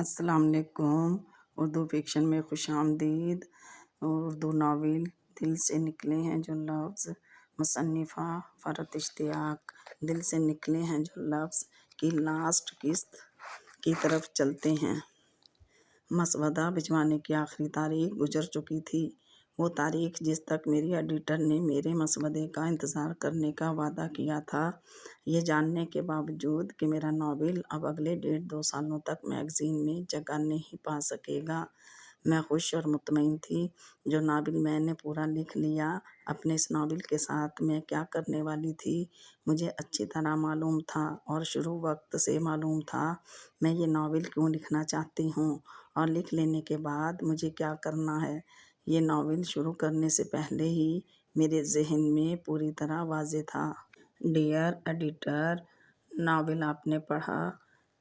السلام علیکم۔ اردو فکشن میں خوش آمدید۔ اردو ناول دل سے نکلے ہیں جو لفظ، مصنفہ فرحت اشتیاق۔ دل سے نکلے ہیں جو لفظ کی لاسٹ قسط کی طرف چلتے ہیں۔ مسودہ بھجوانے کی آخری تاریخ گزر چکی تھی، وہ تاریخ جس تک میری ایڈیٹر نے میرے مسودے کا انتظار کرنے کا وعدہ کیا تھا، یہ جاننے کے باوجود کہ میرا ناول اب اگلے 1.5-2 سالوں تک میگزین میں جگہ نہیں پا سکے گا۔ میں خوش اور مطمئن تھی۔ جو ناول میں نے پورا لکھ لیا، اپنے اس ناول کے ساتھ میں کیا کرنے والی تھی مجھے اچھی طرح معلوم تھا، اور شروع وقت سے معلوم تھا میں یہ ناول کیوں لکھنا چاہتی ہوں اور لکھ لینے کے بعد مجھے کیا کرنا ہے۔ یہ ناول شروع کرنے سے پہلے ہی میرے ذہن میں پوری طرح واضح تھا۔ ڈیئر ایڈیٹر، ناول آپ نے پڑھا،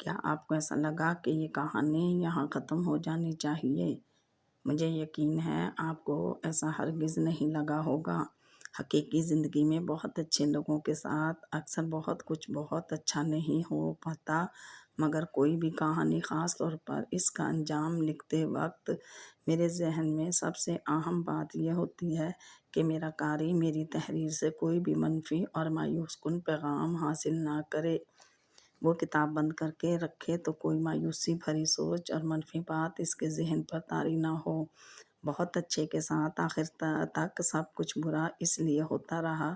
کیا آپ کو ایسا لگا کہ یہ کہانی یہاں ختم ہو جانی چاہیے؟ مجھے یقین ہے آپ کو ایسا ہرگز نہیں لگا ہوگا۔ حقیقی زندگی میں بہت اچھے لوگوں کے ساتھ اکثر بہت کچھ بہت اچھا نہیں ہو پاتا، مگر کوئی بھی کہانی، خاص طور پر اس کا انجام لکھتے وقت، میرے ذہن میں سب سے اہم بات یہ ہوتی ہے کہ میرا قاری میری تحریر سے کوئی بھی منفی اور مایوس کن پیغام حاصل نہ کرے۔ وہ کتاب بند کر کے رکھے تو کوئی مایوسی بھری سوچ اور منفی بات اس کے ذہن پر طاری نہ ہو۔ بہت اچھے کے ساتھ آخر تک سب کچھ برا اس لیے ہوتا رہا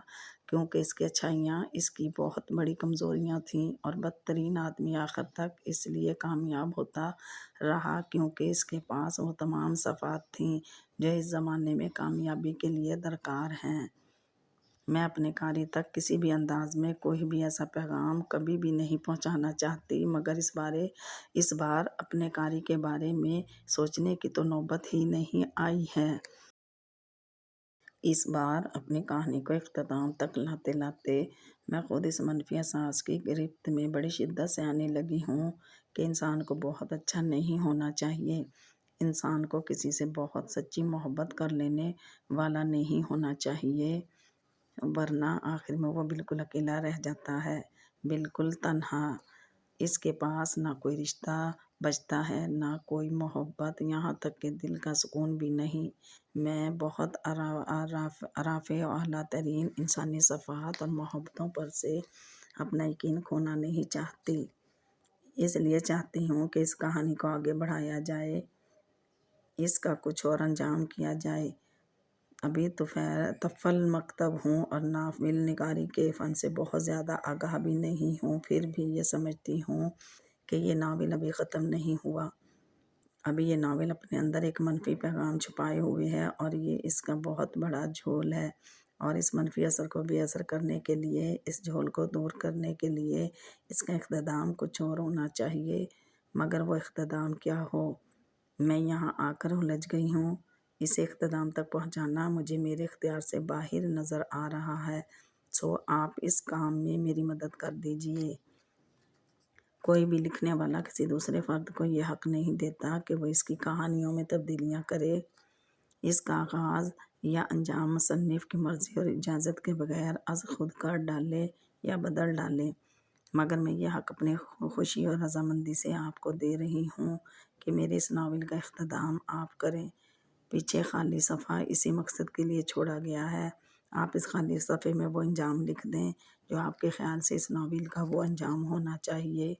کیونکہ اس کی اچھائیاں اس کی بہت بڑی کمزوریاں تھیں، اور بدترین آدمی آخر تک اس لیے کامیاب ہوتا رہا کیونکہ اس کے پاس وہ تمام صفات تھیں جو اس زمانے میں کامیابی کے لیے درکار ہیں۔ میں اپنے قاری تک کسی بھی انداز میں کوئی بھی ایسا پیغام کبھی بھی نہیں پہنچانا چاہتی، مگر اس بار اپنے قاری کے بارے میں سوچنے کی تو نوبت ہی نہیں آئی ہے۔ اس بار اپنی کہانی کو اختتام تک لاتے لاتے میں خود اس منفی احساس کی گرفت میں بڑی شدت سے آنے لگی ہوں کہ انسان کو بہت اچھا نہیں ہونا چاہیے، انسان کو کسی سے بہت سچی محبت کر لینے والا نہیں ہونا چاہیے، ورنہ آخر میں وہ بالکل اکیلا رہ جاتا ہے، بالکل تنہا۔ اس کے پاس نہ کوئی رشتہ بچتا ہے، نہ کوئی محبت، یہاں تک کہ دل کا سکون بھی نہیں۔ میں بہت رافع و اعلیٰ ترین انسانی صفات اور محبتوں پر سے اپنا یقین کھونا نہیں چاہتی، اس لیے چاہتی ہوں کہ اس کہانی کو آگے بڑھایا جائے، اس کا کچھ اور انجام کیا جائے۔ ابھی طفل مکتب ہوں اور ناول نگاری کے فن سے بہت زیادہ آگاہ بھی نہیں ہوں، پھر بھی یہ سمجھتی ہوں کہ یہ ناول ابھی ختم نہیں ہوا۔ ابھی یہ ناول اپنے اندر ایک منفی پیغام چھپائے ہوئے ہے، اور یہ اس کا بہت بڑا جھول ہے، اور اس منفی اثر کو بے اثر کرنے کے لیے، اس جھول کو دور کرنے کے لیے اس کا اقتدام کچھ اور ہونا چاہیے، مگر وہ اقتدام کیا ہو، میں یہاں آ کر الجھ گئی ہوں۔ اسے اقتدام تک پہنچانا مجھے میرے اختیار سے باہر نظر آ رہا ہے، سو آپ اس کام میں میری مدد کر دیجئے۔ کوئی بھی لکھنے والا کسی دوسرے فرد کو یہ حق نہیں دیتا کہ وہ اس کی کہانیوں میں تبدیلیاں کرے۔ اس کا آغاز یا انجام مصنف کی مرضی اور اجازت کے بغیر از خود کر ڈالے یا بدل ڈالے، مگر میں یہ حق اپنی خوشی اور رضامندی سے آپ کو دے رہی ہوں کہ میرے اس ناول کا اختتام آپ کریں۔ پیچھے خالی صفحہ اسی مقصد کے لیے چھوڑا گیا ہے، آپ اس خالی صفحے میں وہ انجام لکھ دیں جو آپ کے خیال سے اس ناول کا وہ انجام ہونا چاہیے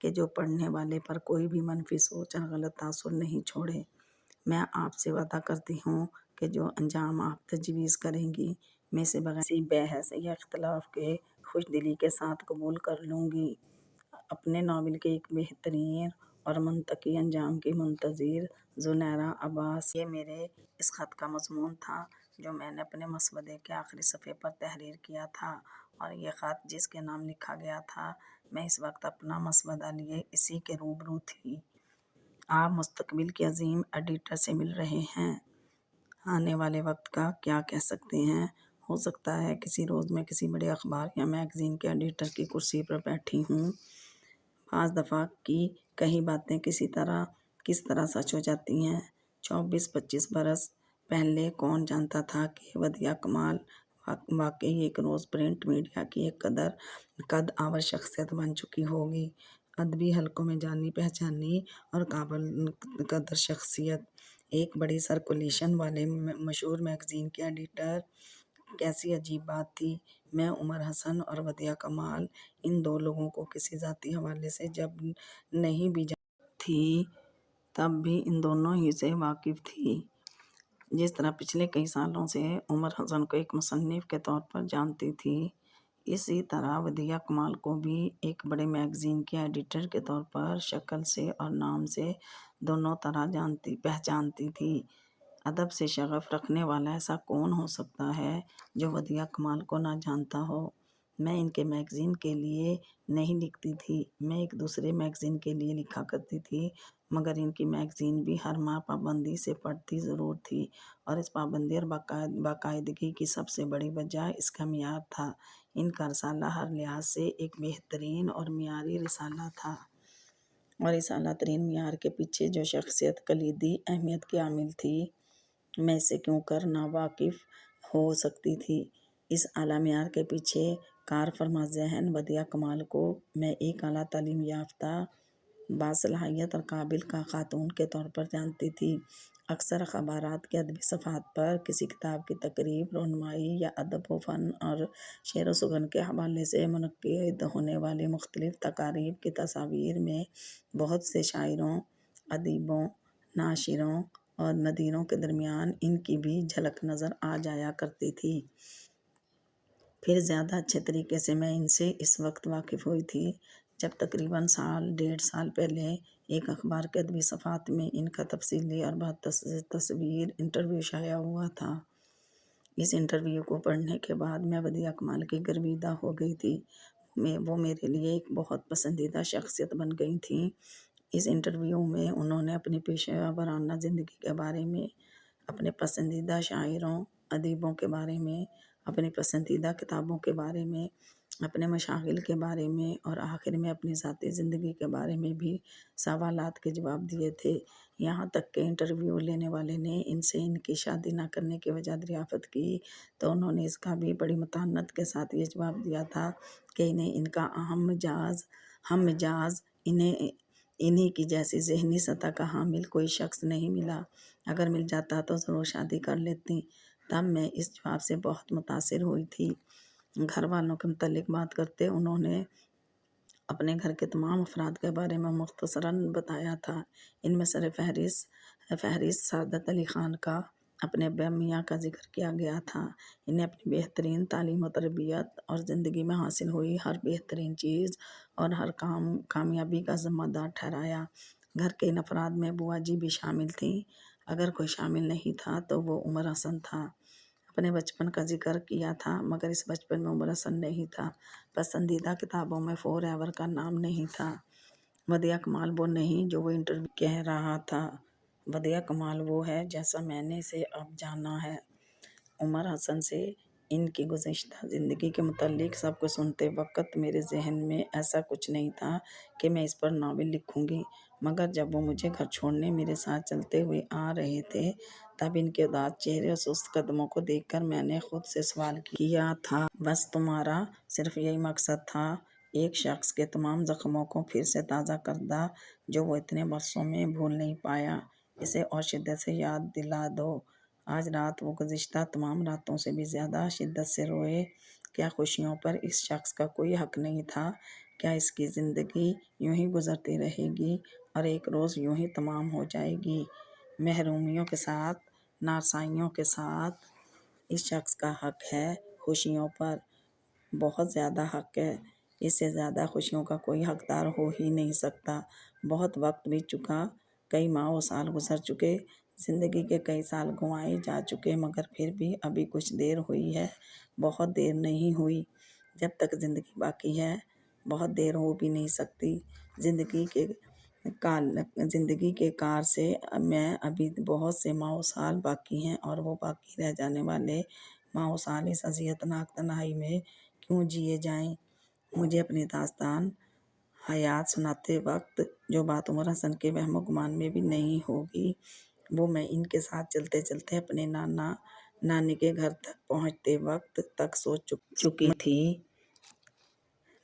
کہ جو پڑھنے والے پر کوئی بھی منفی سوچ اور غلط تاثر نہیں چھوڑے۔ میں آپ سے وعدہ کرتی ہوں کہ جو انجام آپ تجویز کریں گی، میں اسے بغیر کسی بحث یا اختلاف کے خوش دلی کے ساتھ قبول کر لوں گی۔ اپنے ناول کے ایک بہترین اور منطقی انجام کی منتظر زنیرہ عباس۔ یہ میرے اس خط کا مضمون تھا جو میں نے اپنے مسودے کے آخری صفحے پر تحریر کیا تھا، اور یہ خط جس کے نام لکھا گیا تھا، میں اس وقت اپنا مسودہ لیے اسی کے روبرو تھی۔ آپ مستقبل کے عظیم ایڈیٹر سے مل رہے ہیں۔ آنے والے وقت کا کیا کہہ سکتے ہیں، ہو سکتا ہے کسی روز میں کسی بڑے اخبار یا میگزین کے ایڈیٹر کی کرسی پر بیٹھی ہوں۔ بعض دفعہ کی کئی باتیں کس طرح سچ ہو جاتی ہیں۔ 24-25 برس پہلے کون جانتا تھا کہ ودیعہ کمال واقعی ایک روز پرنٹ میڈیا کی ایک قد آور شخصیت بن چکی ہوگی۔ ادبی حلقوں میں جانی پہچانی اور قابل قدر شخصیت، ایک بڑی سرکولیشن والے مشہور میگزین کے ایڈیٹر۔ کیسی عجیب بات تھی، میں عمر حسن اور ودیعہ کمال ان دو لوگوں کو کسی ذاتی حوالے سے جب نہیں بھی جانتی تھی تب بھی ان دونوں ہی سے واقف تھی۔ جس طرح پچھلے کئی سالوں سے عمر حسن کو ایک مصنف کے طور پر جانتی تھی، اسی طرح ودیعہ کمال کو بھی ایک بڑے میگزین کے ایڈیٹر کے طور پر شکل سے اور نام سے دونوں طرح پہچانتی تھی۔ ادب سے شغف رکھنے والا ایسا کون ہو سکتا ہے جو ودیعہ کمال کو نہ جانتا ہو؟ میں ان کے میگزین کے لیے نہیں لکھتی تھی، میں ایک دوسرے میگزین کے لیے لکھا کرتی تھی، مگر ان کی میگزین بھی ہر ماہ پابندی سے پڑھتی ضرور تھی، اور اس پابندی اور باقاعدگی کی سب سے بڑی وجہ اس کا معیار تھا۔ ان کا رسالہ ہر لحاظ سے ایک بہترین اور معیاری رسالہ تھا، اور اس اعلیٰ ترین معیار کے پیچھے جو شخصیت کلیدی اہمیت کی حامل تھی، میں اس سے کیوں کر ناواقف ہو سکتی تھی؟ اس اعلیٰ معیار کے پیچھے کار فرما ذہن ودیعہ کمال کو میں ایک اعلیٰ تعلیم یافتہ، باصلاحیت اور قابل خاتون کے طور پر جانتی تھی۔ اکثر اخبارات کے ادبی صفحات پر کسی کتاب کی تقریب، رونمائی یا ادب و فن اور شعر و سخن کے حوالے سے منعقد ہونے والی مختلف تقاریب کی تصاویر میں بہت سے شاعروں، ادیبوں، ناشروں اور ندیروں کے درمیان ان کی بھی جھلک نظر آ جایا کرتی تھی۔ پھر زیادہ اچھے طریقے سے میں ان سے اس وقت واقف ہوئی تھی جب تقریباً ڈیڑھ سال پہلے ایک اخبار کے ادبی صفحات میں ان کا تفصیلی اور تصویر انٹرویو شائع ہوا تھا۔ اس انٹرویو کو پڑھنے کے بعد میں ودیعہ کمال کی گرویدہ ہو گئی تھی۔ وہ میرے لیے ایک بہت پسندیدہ شخصیت بن گئی تھیں۔ اس انٹرویو میں انہوں نے اپنی پیشہ ورانہ زندگی کے بارے میں، اپنے پسندیدہ شاعروں، ادیبوں کے بارے میں، اپنی پسندیدہ کتابوں کے بارے میں، اپنے مشاغل کے بارے میں، اور آخر میں اپنی ذاتی زندگی کے بارے میں بھی سوالات کے جواب دیے تھے۔ یہاں تک کہ انٹرویو لینے والے نے ان سے ان کی شادی نہ کرنے کی وجہ دریافت کی تو انہوں نے اس کا بھی بڑی متانت کے ساتھ یہ جواب دیا تھا کہ انہیں ان کا ہم مزاج انہی کی جیسی ذہنی سطح کا حامل کوئی شخص نہیں ملا، اگر مل جاتا تو ضرور شادی کر لیتی۔ تب میں اس جواب سے بہت متاثر ہوئی تھی۔ گھر والوں کے متعلق بات کرتے انہوں نے اپنے گھر کے تمام افراد کے بارے میں مختصراً بتایا تھا۔ ان میں سر فہرست سعادت علی خان کا، اپنے ابا میاں کا ذکر کیا گیا تھا۔ انہیں اپنی بہترین تعلیم و تربیت اور زندگی میں حاصل ہوئی ہر بہترین چیز اور ہر کامیابی کا ذمہ دار ٹھہرایا۔ گھر کے ان افراد میں بوا جی بھی شامل تھیں، اگر کوئی شامل نہیں تھا تو وہ عمر حسن تھا۔ اپنے بچپن کا ذکر کیا تھا، مگر اس بچپن میں عمر حسن نہیں تھا۔ پسندیدہ کتابوں میں فور ایور کا نام نہیں تھا۔ ودیعہ کمال وہ نہیں جو وہ انٹرویو کہہ رہا تھا، ودیعہ کمال وہ ہے جیسا میں نے اسے اب جانا ہے۔ عمر حسن سے ان کی گزشتہ زندگی کے متعلق سب کچھ سنتے وقت میرے ذہن میں ایسا کچھ نہیں تھا کہ میں اس پر ناول لکھوں گی، مگر جب وہ مجھے گھر چھوڑنے میرے ساتھ چلتے ہوئے آ رہے تھے تب ان کے اداس چہرے اور سست قدموں کو دیکھ کر میں نے خود سے سوال کیا تھا، بس تمہارا صرف یہی مقصد تھا ایک شخص کے تمام زخموں کو پھر سے تازہ کردہ جو وہ اتنے برسوں میں بھول نہیں پایا، اسے اور شدت سے یاد دلا دو۔ آج رات وہ گزشتہ تمام راتوں سے بھی زیادہ شدت سے روئے۔ کیا خوشیوں پر اس شخص کا کوئی حق نہیں تھا؟ کیا اس کی زندگی یوں ہی گزرتی رہے گی اور ایک روز یوں ہی تمام ہو جائے گی؟ محرومیوں کے ساتھ، نارسائیوں کے ساتھ اس شخص کا حق ہے خوشیوں پر، بہت زیادہ حق ہے۔ اس سے زیادہ خوشیوں کا کوئی حقدار ہو ہی نہیں سکتا۔ بہت وقت بیت چکا، کئی ماہ و سال گزر چکے، زندگی کے کئی سال گنوائے جا چکے، مگر پھر بھی ابھی کچھ دیر ہوئی ہے، بہت دیر نہیں ہوئی۔ جب تک زندگی باقی ہے بہت دیر ہو بھی نہیں سکتی۔ زندگی کے کار سے میں ابھی بہت سے ماہ و سال باقی ہیں، اور وہ باقی رہ جانے والے ماہ و سال اس اذیتناک تنہائی میں کیوں جیے جائیں؟ مجھے اپنی داستان حیات سناتے وقت جو بات عمر حسن کے وہم و گمان میں بھی نہیں ہوگی، وہ میں ان کے ساتھ چلتے چلتے اپنے نانا نانی کے گھر تک پہنچتے وقت تک سوچ چکی تھی۔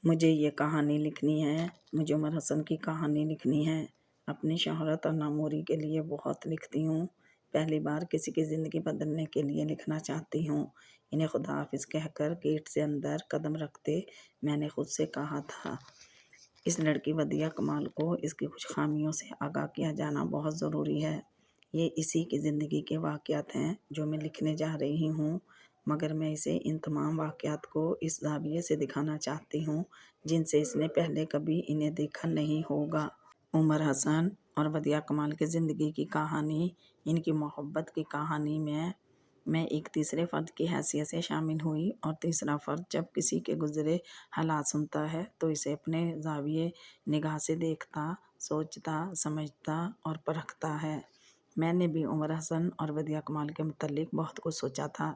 مجھے یہ کہانی لکھنی ہے، مجھے عمر حسن کی کہانی لکھنی ہے۔ اپنی شہرت اور ناموری کے لیے بہت لکھتی ہوں، پہلی بار کسی کی زندگی بدلنے کے لیے لکھنا چاہتی ہوں۔ انہیں خدا حافظ کہہ کر گیٹ سے اندر قدم رکھتے میں نے خود سے کہا تھا، اس لڑکی ودیعہ کمال کو اس کی کچھ خامیوں سے آگاہ کیا جانا بہت ضروری ہے۔ یہ اسی کی زندگی کے واقعات ہیں جو میں لکھنے جا رہی ہوں، مگر میں اسے ان تمام واقعات کو اس زاویے سے دکھانا چاہتی ہوں جن سے اس نے پہلے کبھی انہیں دیکھا نہیں ہوگا۔ عمر حسن اور ودیعہ کمال کی زندگی کی کہانی، ان کی محبت کی کہانی میں ایک تیسرے فرد کی حیثیت سے شامل ہوئی، اور تیسرا فرد جب کسی کے گزرے حالات سنتا ہے تو اسے اپنے زاویے نگاہ سے دیکھتا، سوچتا، سمجھتا اور پرکھتا ہے۔ میں نے بھی عمر حسن اور ودیعہ کمال کے متعلق بہت کچھ سوچا تھا۔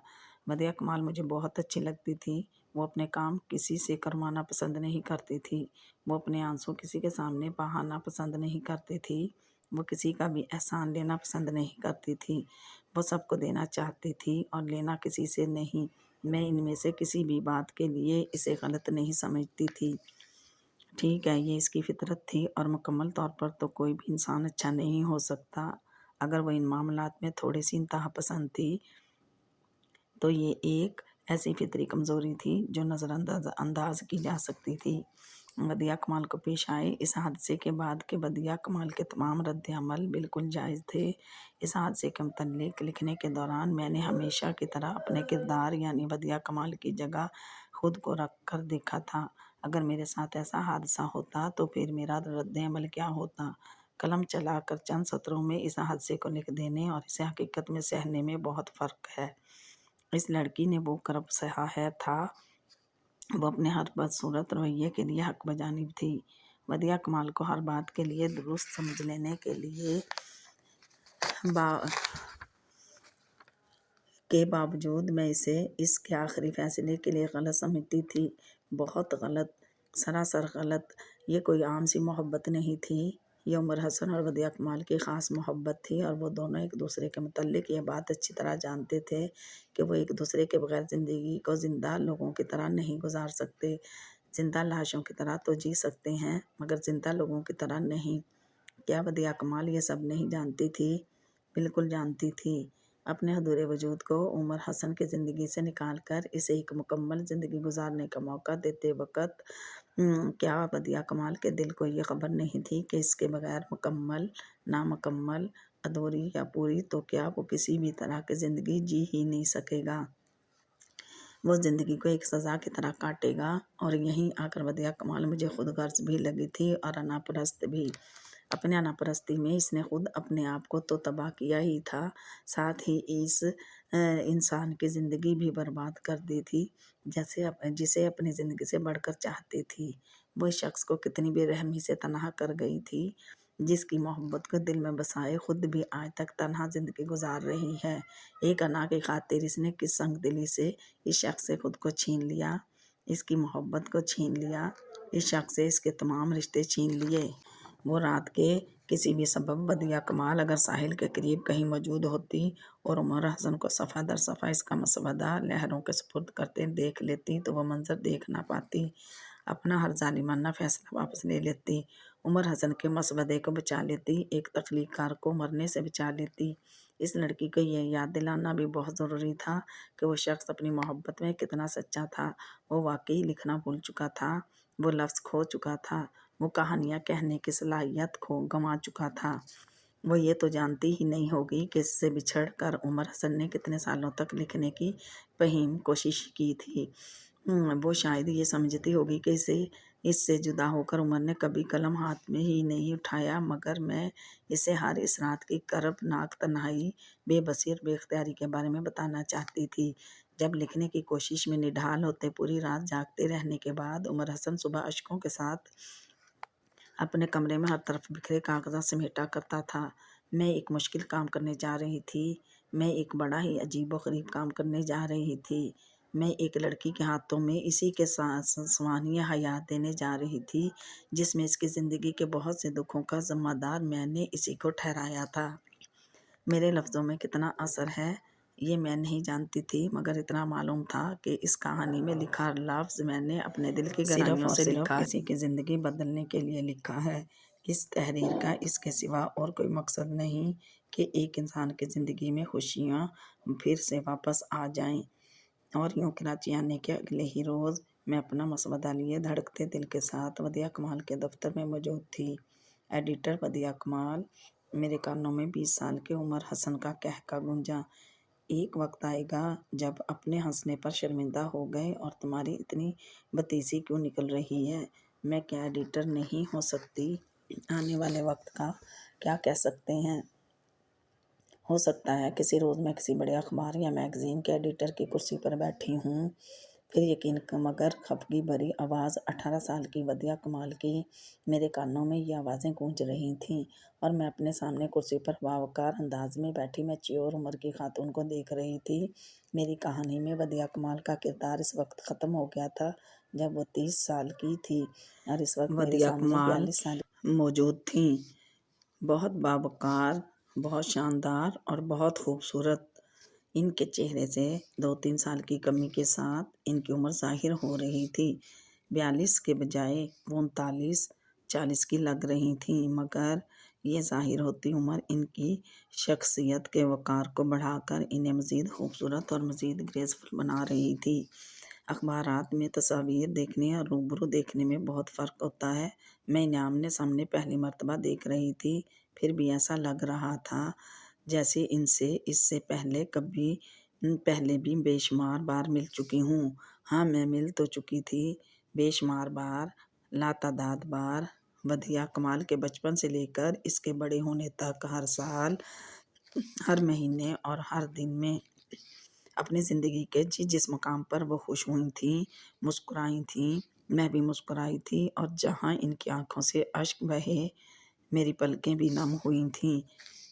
ودیعہ کمال مجھے بہت اچھی لگتی تھی، وہ اپنے کام کسی سے کروانا پسند نہیں کرتی تھی، وہ اپنے آنسو کسی کے سامنے بہانا پسند نہیں کرتی تھی، وہ کسی کا بھی احسان لینا پسند نہیں کرتی تھی، وہ سب کو دینا چاہتی تھی اور لینا کسی سے نہیں۔ میں ان میں سے کسی بھی بات کے لیے اسے غلط نہیں سمجھتی تھی۔ ٹھیک ہے، یہ اس کی فطرت تھی، اور مکمل طور پر تو کوئی بھی انسان اچھا نہیں ہو سکتا۔ اگر وہ ان معاملات میں تھوڑی سی انتہا پسند تھی تو یہ ایک ایسی فطری کمزوری تھی جو نظر انداز کی جا سکتی تھی۔ ودیعہ کمال کو پیش آئے اس حادثے کے بعد کہ ودیعہ کمال کے تمام رد عمل بالکل جائز تھے۔ اس حادثے کے متعلق لکھنے کے دوران میں نے ہمیشہ کی طرح اپنے کردار یعنی ودیعہ کمال کی جگہ خود کو رکھ کر دیکھا تھا۔ اگر میرے ساتھ ایسا حادثہ ہوتا تو پھر میرا رد عمل کیا ہوتا؟ قلم چلا کر چند سطروں میں اس حادثے کو لکھ دینے اور اسے حقیقت میں سہنے میں بہت فرق ہے۔ اس لڑکی نے وہ کرب سہا ہے تھا، وہ اپنے ہر بدصورت رویے کے لیے حق بجانب تھی۔ ودیعہ کمال کو ہر بات کے لیے درست سمجھ لینے کے باوجود میں اسے اس کے آخری فیصلے کے لیے غلط سمجھتی تھی، بہت غلط، سراسر غلط۔ یہ کوئی عام سی محبت نہیں تھی، یہ عمر حسن اور ودیعہ کمال کی خاص محبت تھی، اور وہ دونوں ایک دوسرے کے متعلق یہ بات اچھی طرح جانتے تھے کہ وہ ایک دوسرے کے بغیر زندگی کو زندہ لوگوں کی طرح نہیں گزار سکتے۔ زندہ لاشوں کی طرح تو جی سکتے ہیں مگر زندہ لوگوں کی طرح نہیں۔ کیا ودیعہ کمال یہ سب نہیں جانتی تھی؟ بالکل جانتی تھی۔ اپنے ادھورے وجود کو عمر حسن کی زندگی سے نکال کر اسے ایک مکمل زندگی گزارنے کا موقع دیتے وقت کیا ودیعہ کمال کے دل کو یہ خبر نہیں تھی کہ اس کے بغیر مکمل، نامکمل، ادھوری یا پوری تو کیا وہ کسی بھی طرح کی زندگی جی ہی نہیں سکے گا؟ وہ زندگی کو ایک سزا کی طرح کاٹے گا۔ اور یہیں آ کر ودیعہ کمال مجھے خود غرض بھی لگی تھی اور انا پرست بھی۔ اپنے انا پرستی میں اس نے خود اپنے آپ کو تو تباہ کیا ہی تھا، ساتھ ہی اس انسان کی زندگی بھی برباد کر دی تھی جسے اپنی زندگی سے بڑھ کر چاہتی تھی۔ وہ اس شخص کو کتنی بے رحمی سے تنہا کر گئی تھی، جس کی محبت کو دل میں بسائے خود بھی آج تک تنہا زندگی گزار رہی ہے۔ ایک انا کی خاطر اس نے کس سنگ دلی سے اس شخص سے خود کو چھین لیا، اس کی محبت کو چھین لیا، اس شخص سے اس کے تمام رشتے چھین لیے۔ وہ رات کے کسی بھی سبب ودیعہ کمال اگر ساحل کے قریب کہیں موجود ہوتی اور عمر حسن کو صفحہ در صفحہ اس کا مسودہ لہروں کے سپرد کرتے دیکھ لیتی تو وہ منظر دیکھ نہ پاتی، اپنا ہر ظالمانہ فیصلہ واپس لے لیتی، عمر حسن کے مسودے کو بچا لیتی، ایک تخلیق کار کو مرنے سے بچا لیتی۔ اس لڑکی کو یہ یاد دلانا بھی بہت ضروری تھا کہ وہ شخص اپنی محبت میں کتنا سچا تھا۔ وہ واقعی لکھنا بھول چکا تھا، وہ لفظ کھو چکا تھا، وہ کہانیاں کہنے کی صلاحیت گنوا چکا تھا۔ وہ یہ تو جانتی ہی نہیں ہوگی کہ اس سے بچھڑ کر عمر حسن نے کتنے سالوں تک لکھنے کی پہیم کوشش کی تھی۔ وہ شاید یہ سمجھتی ہوگی کہ اس سے جدا ہو کر عمر نے کبھی قلم ہاتھ میں ہی نہیں اٹھایا، مگر میں اسے ہر اس رات کی کربناک تنہائی، بے بسی اور بے اختیاری کے بارے میں بتانا چاہتی تھی۔ جب لکھنے کی کوشش میں نڈھال ہوتے پوری رات جاگتے رہنے کے بعد عمر حسن صبح اشکوں کے ساتھ اپنے کمرے میں ہر طرف بکھرے کاغذات سمیٹا کرتا تھا۔ میں ایک مشکل کام کرنے جا رہی تھی، میں ایک بڑا ہی عجیب و غریب کام کرنے جا رہی تھی، میں ایک لڑکی کے ہاتھوں میں اسی کے سوانح حیات دینے جا رہی تھی جس میں اس کی زندگی کے بہت سے دکھوں کا ذمہ دار میں نے اسی کو ٹھہرایا تھا۔ میرے لفظوں میں کتنا اثر ہے، یہ میں نہیں جانتی تھی، مگر اتنا معلوم تھا کہ اس کہانی میں لکھا لفظ میں نے اپنے دل کی گہرائیوں سے لکھا ہے، کسی کی زندگی بدلنے کے لیے لکھا ہے۔ اس تحریر کا اس کے سوا اور کوئی مقصد نہیں کہ ایک انسان کی زندگی میں خوشیاں پھر سے واپس آ جائیں۔ اور یوں کراچی آنے کے اگلے ہی روز میں اپنا مسودہ لیے دھڑکتے دل کے ساتھ ودیعہ کمال کے دفتر میں موجود تھی۔ ایڈیٹر ودیعہ کمال۔ میرے کانوں میں 20 سال کی عمر حسن کا کہکہ گونجا، ایک وقت آئے گا جب اپنے ہنسنے پر شرمندہ ہو گئے اور تمہاری اتنی بتیسی کیوں نکل رہی ہے؟ میں کیا ایڈیٹر نہیں ہو سکتی؟ آنے والے وقت کا کیا کہہ سکتے ہیں؟ ہو سکتا ہے کسی روز میں کسی بڑے اخبار یا میگزین کے ایڈیٹر کی کرسی پر بیٹھی ہوں۔ پھر یقین مگر خفگی بھری آواز 18 سال کی ودیعہ کمال کی۔ میرے کانوں میں یہ آوازیں گونج رہی تھیں اور میں اپنے سامنے کرسی پر باوقار انداز میں بیٹھی میچیور عمر کی خاتون کو دیکھ رہی تھی۔ میری کہانی میں ودیعہ کمال کا کردار اس وقت ختم ہو گیا تھا جب وہ 30 سال کی تھی اور اس وقت میرے سامنے 42 سال موجود تھیں، بہت باوقار، بہت شاندار اور بہت خوبصورت۔ ان کے چہرے سے 2-3 سال کی کمی کے ساتھ ان کی عمر ظاہر ہو رہی تھی۔ 42 کے بجائے وہ 39-40 کی لگ رہی تھیں، مگر یہ ظاہر ہوتی عمر ان کی شخصیت کے وقار کو بڑھا کر انہیں مزید خوبصورت اور مزید گریسفل بنا رہی تھی۔ اخبارات میں تصاویر دیکھنے اور روبرو دیکھنے میں بہت فرق ہوتا ہے۔ میں انہیں آمنے سامنے پہلی مرتبہ دیکھ رہی تھی، پھر بھی ایسا لگ رہا تھا جیسے ان سے اس سے پہلے بھی بے شمار بار مل چکی ہوں۔ ہاں، میں مل تو چکی تھی بے شمار بار، لاتعداد بار۔ ودیعہ کمال کے بچپن سے لے کر اس کے بڑے ہونے تک، ہر سال، ہر مہینے اور ہر دن میں اپنی زندگی کے جس مقام پر وہ خوش ہوئی تھیں، مسکرائی تھیں، میں بھی مسکرائی تھی، اور جہاں ان کی آنکھوں سے اشک بہے میری پلکیں بھی نم ہوئی تھیں۔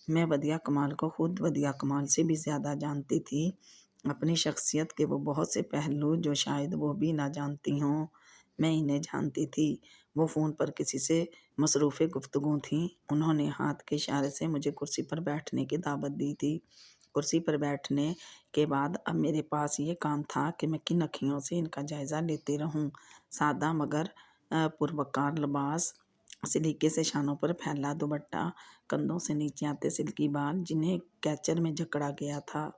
میں ودیعہ کمال کو خود ودیعہ کمال سے بھی زیادہ جانتی تھی، اپنی شخصیت کے وہ بہت سے پہلو جو شاید وہ بھی نہ جانتی ہوں، میں انہیں جانتی تھی۔ وہ فون پر کسی سے مصروف گفتگو تھیں۔ انہوں نے ہاتھ کے اشارے سے مجھے کرسی پر بیٹھنے کی دعوت دی تھی۔ کرسی پر بیٹھنے کے بعد اب میرے پاس یہ کام تھا کہ میں کن اکھیوں سے ان کا جائزہ لیتی رہوں۔ سادہ مگر پروقار لباس، سلیقے سے شانوں پر پھیلا دوپٹہ، کندھوں سے نیچے آتے سلکی بال جنہیں کیچر میں جکڑا گیا تھا،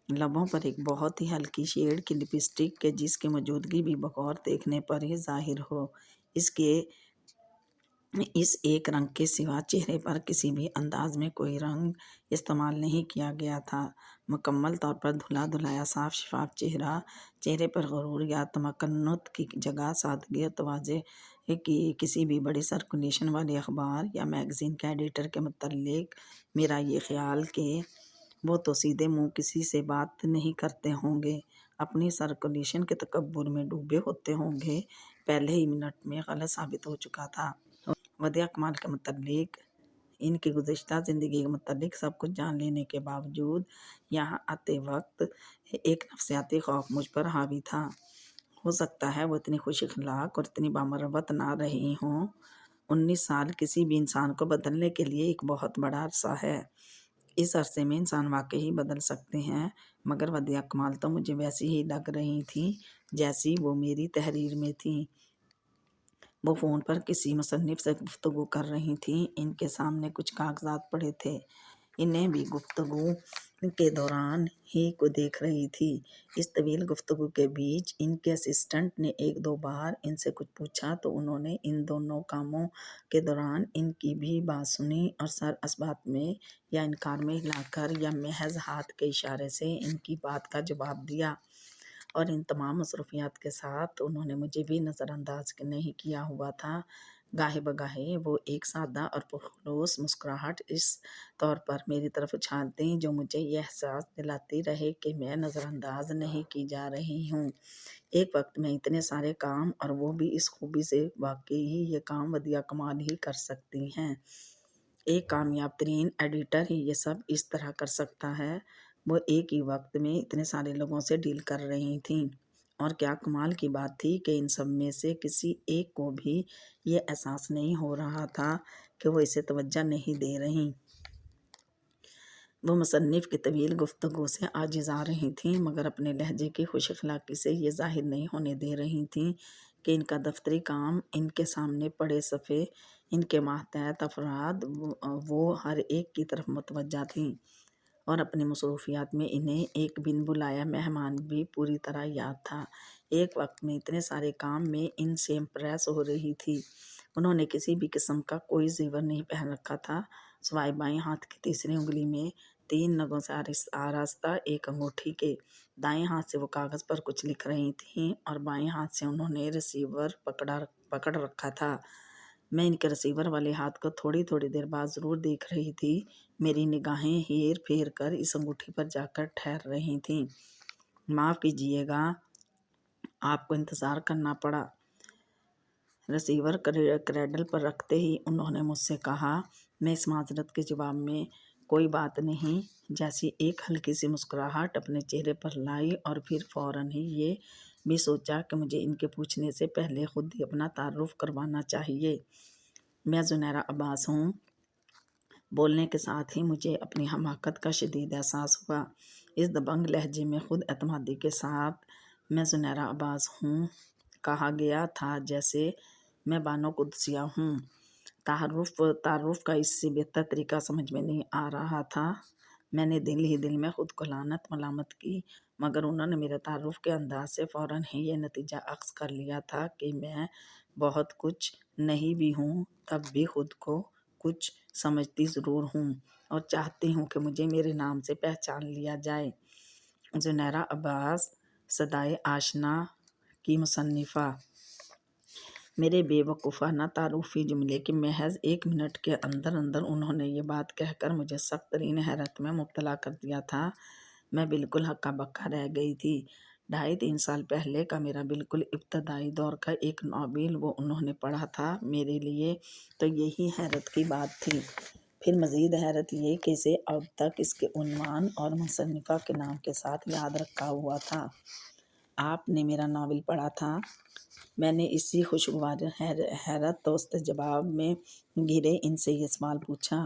لبوں پر ایک بہت ہی ہلکی شیڈ کی لپسٹک کہ جس کی موجودگی بھی بغور دیکھنے پر ہی ظاہر ہو۔ اس ایک رنگ کے سوا چہرے پر کسی بھی انداز میں کوئی رنگ استعمال نہیں کیا گیا تھا۔ مکمل طور پر دھلا دھلایا صاف شفاف چہرے پر غرور یا تمکنت کی جگہ سادگی اور تواضع کی۔ کسی بھی بڑی سرکولیشن والے اخبار یا میگزین کے ایڈیٹر کے متعلق میرا یہ خیال کہ وہ تو سیدھے منہ کسی سے بات نہیں کرتے ہوں گے، اپنی سرکولیشن کے تکبر میں ڈوبے ہوتے ہوں گے، پہلے ہی منٹ میں غلط ثابت ہو چکا تھا۔ ودیعہ کمال کے متعلق، ان کی گزشتہ زندگی کے متعلق سب کچھ جان لینے کے باوجود یہاں آتے وقت ایک نفسیاتی خوف مجھ پر حاوی تھا۔ ہو سکتا ہے وہ اتنی خوش اخلاق اور اتنی بامروت نہ رہی ہوں۔ 19 سال کسی بھی انسان کو بدلنے کے لیے ایک بہت بڑا عرصہ ہے۔ اس عرصے میں انسان واقعی بدل سکتے ہیں، مگر ودیعہ کمال تو مجھے ویسی ہی لگ رہی تھیں جیسی وہ میری تحریر میں تھیں۔ وہ فون پر کسی مصنف سے گفتگو کر رہی تھیں۔ ان کے سامنے کچھ کاغذات پڑے تھے، انہیں بھی گفتگو کے دوران ہی کو دیکھ رہی تھی۔ اس طویل گفتگو کے بیچ ان کے اسسٹنٹ نے 1-2 بار ان سے کچھ پوچھا تو انہوں نے ان دونوں کاموں کے دوران ان کی بھی بات سنی اور سر اثبات میں یا انکار میں ہلا کر یا محض ہاتھ کے اشارے سے ان کی بات کا جواب دیا، اور ان تمام مصروفیات کے ساتھ انہوں نے مجھے بھی نظر انداز نہیں کیا ہوا تھا۔ گاہے بگاہے وہ ایک سادہ اور پرخلوص مسکراہٹ اس طور پر میری طرف اچھالتیں جو مجھے یہ احساس دلاتی رہے کہ میں نظر انداز نہیں کی جا رہی ہوں۔ ایک وقت میں اتنے سارے کام، اور وہ بھی اس خوبی سے واقعی یہ کام ودیعہ کمال ہی کر سکتی ہیں۔ ایک کامیاب ترین ایڈیٹر ہی یہ سب اس طرح کر سکتا ہے۔ وہ ایک ہی وقت میں اتنے سارے لوگوں سے ڈیل کر رہی تھیں، اور کیا کمال کی بات تھی کہ ان سب میں سے کسی ایک کو بھی یہ احساس نہیں ہو رہا تھا کہ وہ اسے توجہ نہیں دے رہیں۔ وہ مصنف کی طویل گفتگو سے عاجز آ رہی تھیں، مگر اپنے لہجے کی خوش اخلاقی سے یہ ظاہر نہیں ہونے دے رہی تھیں کہ ان کا دفتری کام، ان کے سامنے پڑے صفحے، ان کے ماتحت افراد وہ ہر ایک کی طرف متوجہ تھیں، اور اپنی مصروفیات میں انہیں ایک بن بلایا مہمان بھی پوری طرح یاد تھا۔ ایک وقت میں اتنے سارے کام میں ان سے امپریس ہو رہی تھی۔ انہوں نے کسی بھی قسم کا کوئی زیور نہیں پہن رکھا تھا، سوائے بائیں ہاتھ کی تیسری انگلی میں 3 نگوں سے آراستہ ایک انگوٹھی کے۔ دائیں ہاتھ سے وہ کاغذ پر کچھ لکھ رہی تھیں اور بائیں ہاتھ سے انہوں نے ریسیور پکڑ رکھا تھا۔ میں ان کے ریسیور والے ہاتھ کو تھوڑی تھوڑی دیر بعد ضرور دیکھ رہی تھی۔ میری نگاہیں ہیر پھیر کر اس انگوٹھی پر جا کر ٹھہر رہی تھیں۔ معاف کیجیے گا، آپ کو انتظار کرنا پڑا۔ ریسیور کریڈل پر رکھتے ہی انہوں نے مجھ سے کہا۔ میں اس معذرت کے جواب میں کوئی بات نہیں جیسی ایک ہلکی سی مسکراہٹ اپنے چہرے پر لائی، اور پھر فوراً ہی یہ بھی سوچا کہ مجھے ان کے پوچھنے سے پہلے خود ہی اپنا تعارف کروانا چاہیے۔ میں زنیرہ عباس ہوں۔ بولنے کے ساتھ ہی مجھے اپنی حماقت کا شدید احساس ہوا۔ اس دبنگ لہجے میں خود اعتمادی کے ساتھ میں زنیرہ عباس ہوں کہا گیا تھا جیسے میں بانو قدسیہ ہوں۔ تعارف کا اس سے بہتر طریقہ سمجھ میں نہیں آ رہا تھا۔ میں نے دل ہی دل میں خود کو لعنت ملامت کی، مگر انہوں نے میرے تعارف کے انداز سے فوراً ہی یہ نتیجہ اخذ کر لیا تھا کہ میں بہت کچھ نہیں بھی ہوں، تب بھی خود کو کچھ سمجھتی ضرور ہوں اور چاہتی ہوں کہ مجھے میرے نام سے پہچان لیا جائے۔ زنیرہ عباس، صدائے آشنا کی مصنفہ۔ میرے بے وقوفانہ تعارفی جملے کے محض 1 منٹ کے اندر انہوں نے یہ بات کہہ کر مجھے سخت ترین حیرت میں مبتلا کر دیا تھا۔ میں بالکل ہکا بکا رہ گئی تھی۔ 2.5-3 سال پہلے کا میرا بالکل ابتدائی دور کا ایک ناول وہ انہوں نے پڑھا تھا۔ میرے لیے تو یہی حیرت کی بات تھی۔ پھر مزید حیرت یہ کہ اسے اب تک اس کے عنوان اور مصنفہ کے نام کے ساتھ یاد رکھا ہوا تھا۔ آپ نے میرا ناول پڑھا تھا؟ میں نے اسی خوشگوار حیرت دوست جواب میں گھرے ان سے یہ سوال پوچھا۔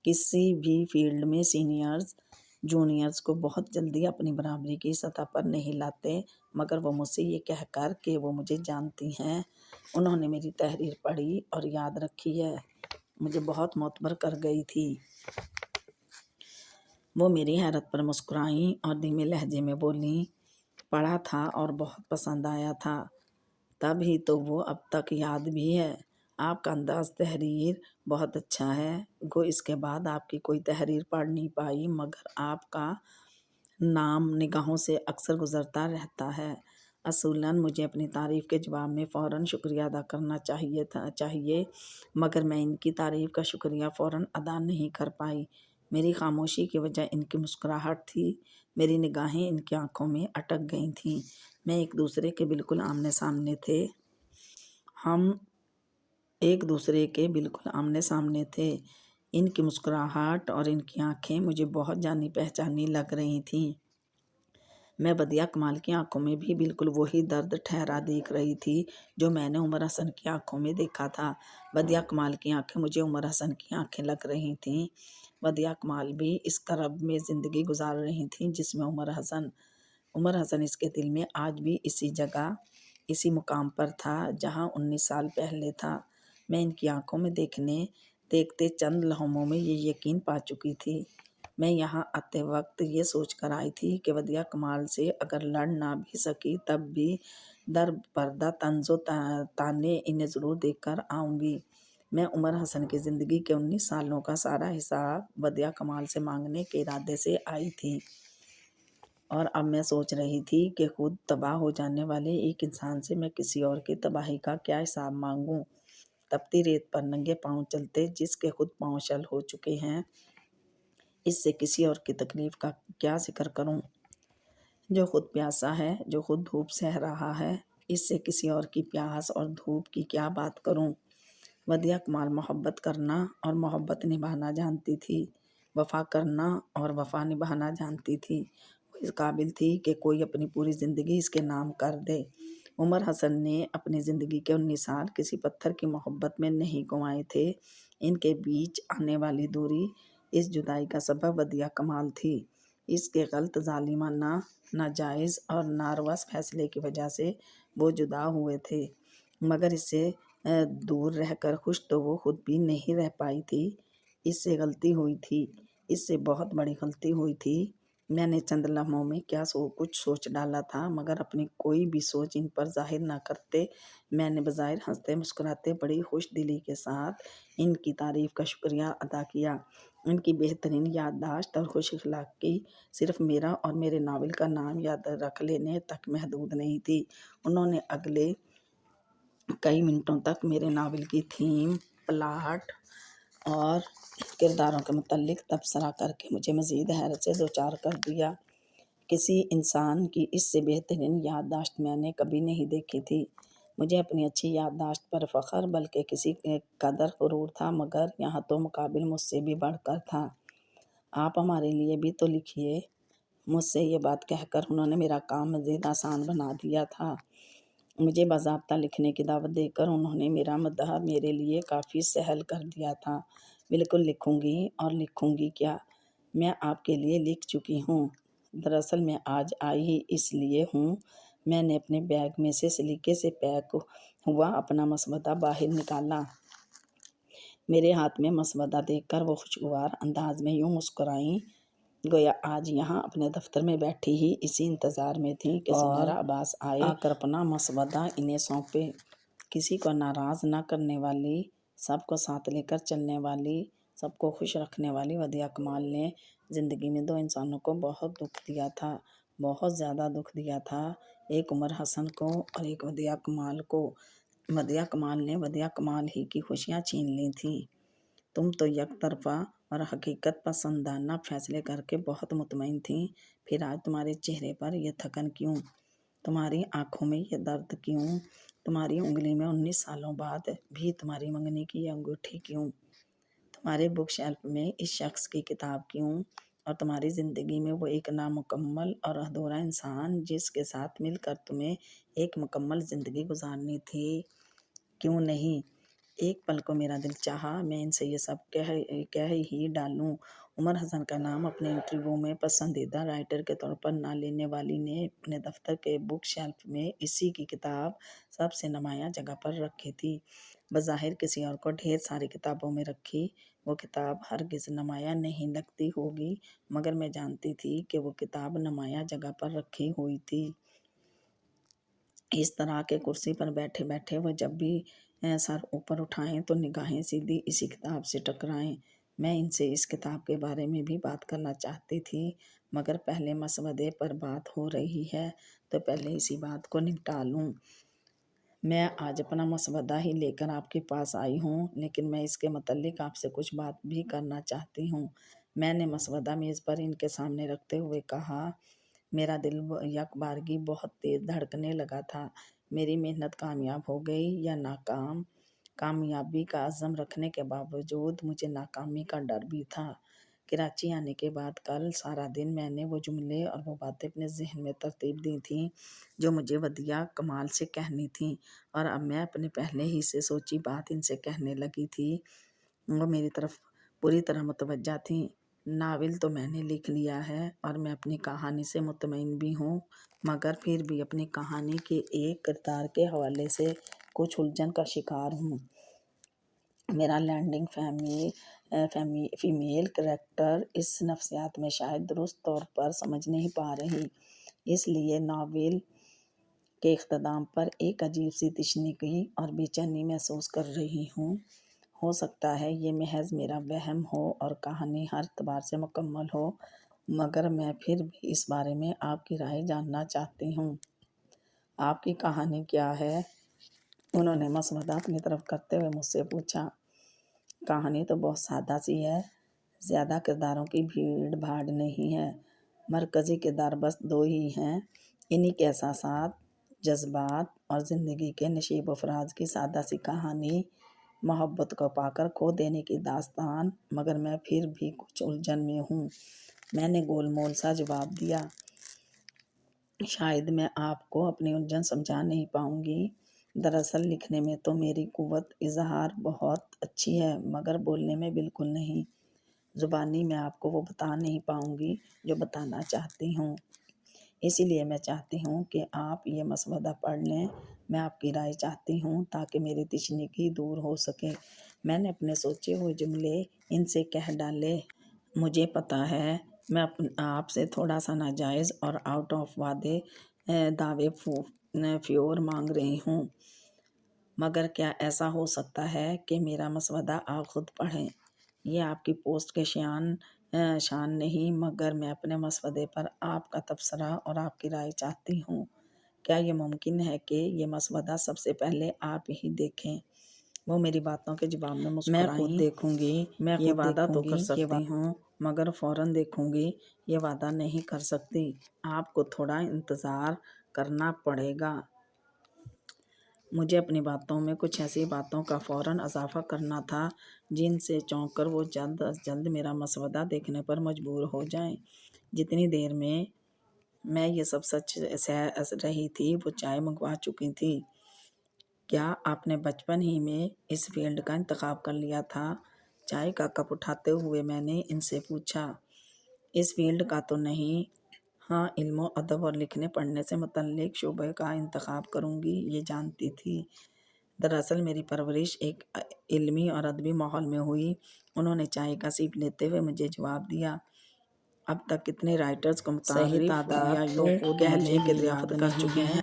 کسی بھی فیلڈ میں سینئرز جونیئرز کو بہت جلدی اپنی برابری کی سطح پر نہیں لاتے، مگر وہ مجھ سے یہ کہہ کر کہ وہ مجھے جانتی ہیں، انہوں نے میری تحریر پڑھی اور یاد رکھی ہے، مجھے بہت معتبر کر گئی تھی۔ وہ میری حیرت پر مسکرائیں اور دھیمے لہجے میں بولیں، پڑھا تھا اور بہت پسند آیا تھا۔ تب ہی تو وہ اب تک یاد بھی ہے۔ آپ کا انداز تحریر بہت اچھا ہے۔ گو اس کے بعد آپ کی کوئی تحریر پڑھ نہیں پائی، مگر آپ کا نام نگاہوں سے اکثر گزرتا رہتا ہے۔ اصولاً مجھے اپنی تعریف کے جواب میں فوراً شکریہ ادا کرنا چاہیے، مگر میں ان کی تعریف کا شکریہ فوراً ادا نہیں کر پائی۔ میری خاموشی کی وجہ ان کی مسکراہٹ تھی۔ میری نگاہیں ان کی آنکھوں میں اٹک گئی تھیں۔ میں ایک دوسرے کے بالکل آمنے سامنے تھے۔ ہم ایک دوسرے کے بالکل آمنے سامنے تھے۔ ان کی مسکراہٹ اور ان کی آنکھیں مجھے بہت جانی پہچانی لگ رہی تھیں۔ میں بدیعہ کمال کی آنکھوں میں بھی بالکل وہی درد ٹھہرا دیکھ رہی تھی جو میں نے عمر حسن کی آنکھوں میں دیکھا تھا۔ بدیعہ کمال کی آنکھیں مجھے عمر حسن کی آنکھیں لگ رہی تھیں۔ بدیعہ کمال بھی اس کرب میں زندگی گزار رہی تھیں جس میں عمر حسن اس کے دل میں آج بھی اسی جگہ، اسی مقام پر تھا جہاں 19 سال پہلے تھا۔ میں ان کی آنکھوں میں دیکھتے چند لمحوں میں یہ یقین پا چکی تھی۔ میں یہاں آتے وقت یہ سوچ کر آئی تھی کہ بدیعہ کمال سے اگر لڑ نہ بھی سکی تب بھی در پردہ طنز و طعنے انہیں ضرور دیکھ کر آؤں گی۔ میں عمر حسن کی زندگی کے 19 سالوں کا سارا حساب بدیعہ کمال سے مانگنے کے ارادے سے آئی تھی، اور اب میں سوچ رہی تھی کہ خود تباہ ہو جانے والے ایک انسان سے میں کسی اور کی تباہی کا کیا حساب مانگوں۔ تپتی ریت پر ننگے پاؤں چلتے جس کے خود پاؤں شل ہو چکے ہیں، اس سے کسی اور کی تکلیف کا کیا ذکر کروں؟ جو خود پیاسا ہے، جو خود دھوپ سہ رہا ہے، اس سے کسی اور کی پیاس اور دھوپ کی کیا بات کروں؟ بدیعہ کمال محبت کرنا اور محبت نبھانا جانتی تھی، وفا کرنا اور وفا نبھانا جانتی تھی۔ وہ اس قابل تھی کہ کوئی اپنی پوری زندگی اس کے نام کر دے۔ عمر حسن نے اپنی زندگی کے 19 سال کسی پتھر کی محبت میں نہیں گنوائے تھے۔ ان کے بیچ آنے والی دوری اس جدائی کا سبب ودیع کمال تھی۔ اس کے غلط، ظالمانہ، ناجائز اور ناروا فیصلے کی وجہ سے وہ جدا ہوئے تھے، مگر اس سے دور رہ کر خوش تو وہ خود بھی نہیں رہ پائی تھی۔ اس سے غلطی ہوئی تھی، اس سے بہت بڑی غلطی ہوئی تھی۔ میں نے چند لمحوں میں کیا کچھ سوچ ڈالا تھا، مگر اپنی کوئی بھی سوچ ان پر ظاہر نہ کرتے میں نے بظاہر ہنستے مسکراتے بڑی خوش دلی کے ساتھ ان کی تعریف کا شکریہ ادا کیا۔ ان کی بہترین یادداشت اور خوش اخلاقی صرف میرا اور میرے ناول کا نام یاد رکھ لینے تک محدود نہیں تھی۔ انہوں نے اگلے کئی منٹوں تک میرے ناول کی تھیم، پلاٹ اور کرداروں کے متعلق تبصرہ کر کے مجھے مزید حیرت سے دوچار کر دیا۔ کسی انسان کی اس سے بہترین یادداشت میں نے کبھی نہیں دیکھی تھی۔ مجھے اپنی اچھی یادداشت پر فخر بلکہ کسی قدر غرور تھا، مگر یہاں تو مقابل مجھ سے بھی بڑھ کر تھا۔ آپ ہمارے لیے بھی تو لکھیے۔ مجھ سے یہ بات کہہ کر انہوں نے میرا کام مزید آسان بنا دیا تھا۔ مجھے باضابطہ لکھنے کی دعوت دے کر انہوں نے میرا مدح میرے لیے کافی سہل کر دیا تھا۔ بالکل لکھوں گی، اور لکھوں گی کیا، میں آپ کے لیے لکھ چکی ہوں۔ دراصل میں آج آئی ہی اس لیے ہوں۔ میں نے اپنے بیگ میں سے سلیقے سے پیک ہوا اپنا مسودہ باہر نکالا۔ میرے ہاتھ میں مسودہ دیکھ کر وہ خوشگوار انداز میں یوں مسکرائیں گویا آج یہاں اپنے دفتر میں بیٹھی ہی اسی انتظار میں تھیں کہ سمیرا عباس آئے، آ کر اپنا مسودہ انہیں سونپے۔ کسی کو ناراض نہ کرنے والی، سب کو ساتھ لے کر چلنے والی، سب کو خوش رکھنے والی ودیع کمال نے زندگی میں دو انسانوں کو بہت دکھ دیا تھا، بہت زیادہ دکھ دیا تھا، ایک عمر حسن کو اور ایک ودیع کمال کو۔ ودیع کمال نے ودیع کمال ہی کی خوشیاں چھین لی تھیں۔ تم تو یک طرفہ اور حقیقت پسندانہ فیصلے کر کے بہت مطمئن تھیں، پھر آج تمہارے چہرے پر یہ تھکن کیوں؟ تمہاری آنکھوں میں یہ درد کیوں؟ تمہاری انگلی میں 19 سالوں بعد بھی تمہاری منگنی کی یہ انگوٹھی کیوں؟ تمہارے بک شیلف میں اس شخص کی کتاب کیوں؟ اور تمہاری زندگی میں وہ ایک نامکمل اور ادھورا انسان جس کے ساتھ مل کر تمہیں ایک مکمل زندگی گزارنی تھی، کیوں نہیں؟ ایک پل کو میرا دل چاہا میں ان سے یہ سب کہہ ہی ڈالوں۔ عمر حسن کا نام اپنے انٹرویو میں پسندیدہ رائٹر کے طور پر نہ لینے والی نے اپنے دفتر کے بک شیلف میں اسی کی کتاب سب سے نمایاں جگہ پر رکھی تھی۔ بظاہر کسی اور کو ڈھیر ساری کتابوں میں رکھی وہ کتاب ہرگز نمایاں نہیں لگتی ہوگی، مگر میں جانتی تھی کہ وہ کتاب نمایاں جگہ پر رکھی ہوئی تھی۔ اس طرح کے کرسی پر بیٹھے بیٹھے وہ جب بھی سر اوپر اٹھائیں تو نگاہیں سیدھی اسی کتاب سے ٹکرائیں۔ میں ان سے اس کتاب کے بارے میں بھی بات کرنا چاہتی تھی، مگر پہلے مسودے پر بات ہو رہی ہے تو پہلے اسی بات کو نپٹا لوں۔ میں آج اپنا مسودہ ہی لے کر آپ کے پاس آئی ہوں، لیکن میں اس کے متعلق آپ سے کچھ بات بھی کرنا چاہتی ہوں۔ میں نے مسودہ میز پر ان کے سامنے رکھتے ہوئے کہا، میرا دل یک بارگی بہت تیز دھڑکنے لگا تھا۔ میری محنت کامیاب ہو گئی یا ناکام؟ کامیابی کا عزم رکھنے کے باوجود مجھے ناکامی کا ڈر بھی تھا۔ کراچی آنے کے بعد کل سارا دن میں نے وہ جملے اور وہ باتیں اپنے ذہن میں ترتیب دی تھیں جو مجھے ودیع کمال سے کہنی تھیں، اور اب میں اپنے پہلے ہی سے سوچی بات ان سے کہنے لگی تھی۔ وہ میری طرف پوری طرح متوجہ تھیں۔ ناول تو میں نے لکھ لیا ہے اور میں اپنی کہانی سے مطمئن بھی ہوں، مگر پھر بھی اپنی کہانی کے ایک کردار کے حوالے سے کچھ الجھن کا شکار ہوں۔ میرا لینڈنگ فیمیل کریکٹر اس نفسیات میں شاید درست طور پر سمجھ نہیں پا رہی، اس لیے ناول کے اختتام پر ایک عجیب سی تشنگی اور بے چینی محسوس کر رہی ہوں۔ ہو سکتا ہے یہ محض میرا وہم ہو اور کہانی ہر اعتبار سے مکمل ہو، مگر میں پھر بھی اس بارے میں آپ کی رائے جاننا چاہتی ہوں۔ آپ کی کہانی کیا ہے؟ انہوں نے مسودہ اپنی طرف کرتے ہوئے مجھ سے پوچھا۔ کہانی تو بہت سادہ سی ہے، زیادہ کرداروں کی بھیڑ بھاڑ نہیں ہے، مرکزی کردار بس دو ہی ہیں، انہی کے احساسات، جذبات اور زندگی کے نشیب و فراز کی سادہ سی کہانی، محبت کو پا کر کھو دینے کی داستان۔ مگر میں پھر بھی کچھ الجھن میں ہوں۔ میں نے گول مول سا جواب دیا، شاید میں آپ کو اپنی الجھن سمجھا نہیں پاؤں گی۔ دراصل لکھنے میں تو میری قوت اظہار بہت اچھی ہے، مگر بولنے میں بالکل نہیں۔ زبانی میں آپ کو وہ بتا نہیں پاؤں گی جو بتانا چاہتی ہوں۔ اسی لیے میں چاہتی ہوں کہ آپ یہ مسودہ پڑھ لیں۔ میں آپ کی رائے چاہتی ہوں تاکہ میری تشنیگی دور ہو سکے۔ میں نے اپنے سوچے ہوئے جملے ان سے کہہ ڈالے۔ مجھے پتہ ہے میں آپ سے تھوڑا سا ناجائز اور آؤٹ آف دعوے فیور مانگ رہی ہوں، مگر کیا ایسا ہو سکتا ہے کہ میرا مسودہ آپ خود پڑھیں؟ یہ آپ کی پوسٹ کے شان نہیں، مگر میں اپنے مسودے پر آپ کا تبصرہ اور آپ کی رائے چاہتی ہوں۔ کیا یہ ممکن ہے کہ یہ مسودہ سب سے پہلے آپ ہی دیکھیں؟ وہ میری باتوں کے جواب میں مسکرائیں۔ میں خود دیکھوں گی، یہ وعدہ تو کر سکتی ہوں، مگر فوراً دیکھوں گی یہ وعدہ نہیں کر سکتی۔ آپ کو تھوڑا انتظار کرنا پڑے گا۔ مجھے اپنی باتوں میں کچھ ایسی باتوں کا فوراً اضافہ کرنا تھا جن سے چونک کر وہ جلد از جلد میرا مسودہ دیکھنے پر مجبور ہو جائیں۔ جتنی دیر میں یہ سب سچ سہ رہی تھی وہ چائے منگوا چکی تھی۔ کیا آپ نے بچپن ہی میں اس فیلڈ کا انتخاب کر لیا تھا؟ چائے کا کپ اٹھاتے ہوئے میں نے ان سے پوچھا۔ اس فیلڈ کا تو نہیں، ہاں علم و ادب اور لکھنے پڑھنے سے متعلق شعبے کا انتخاب کروں گی یہ جانتی تھی۔ دراصل میری پرورش ایک علمی اور ادبی ماحول میں ہوئی۔ انہوں نے چائے کا سیپ لیتے ہوئے مجھے جواب دیا۔ اب تک کتنے رائٹرز کو متعارف یا یوں کہہ لیں کہ دریافت کر چکے ہیں؟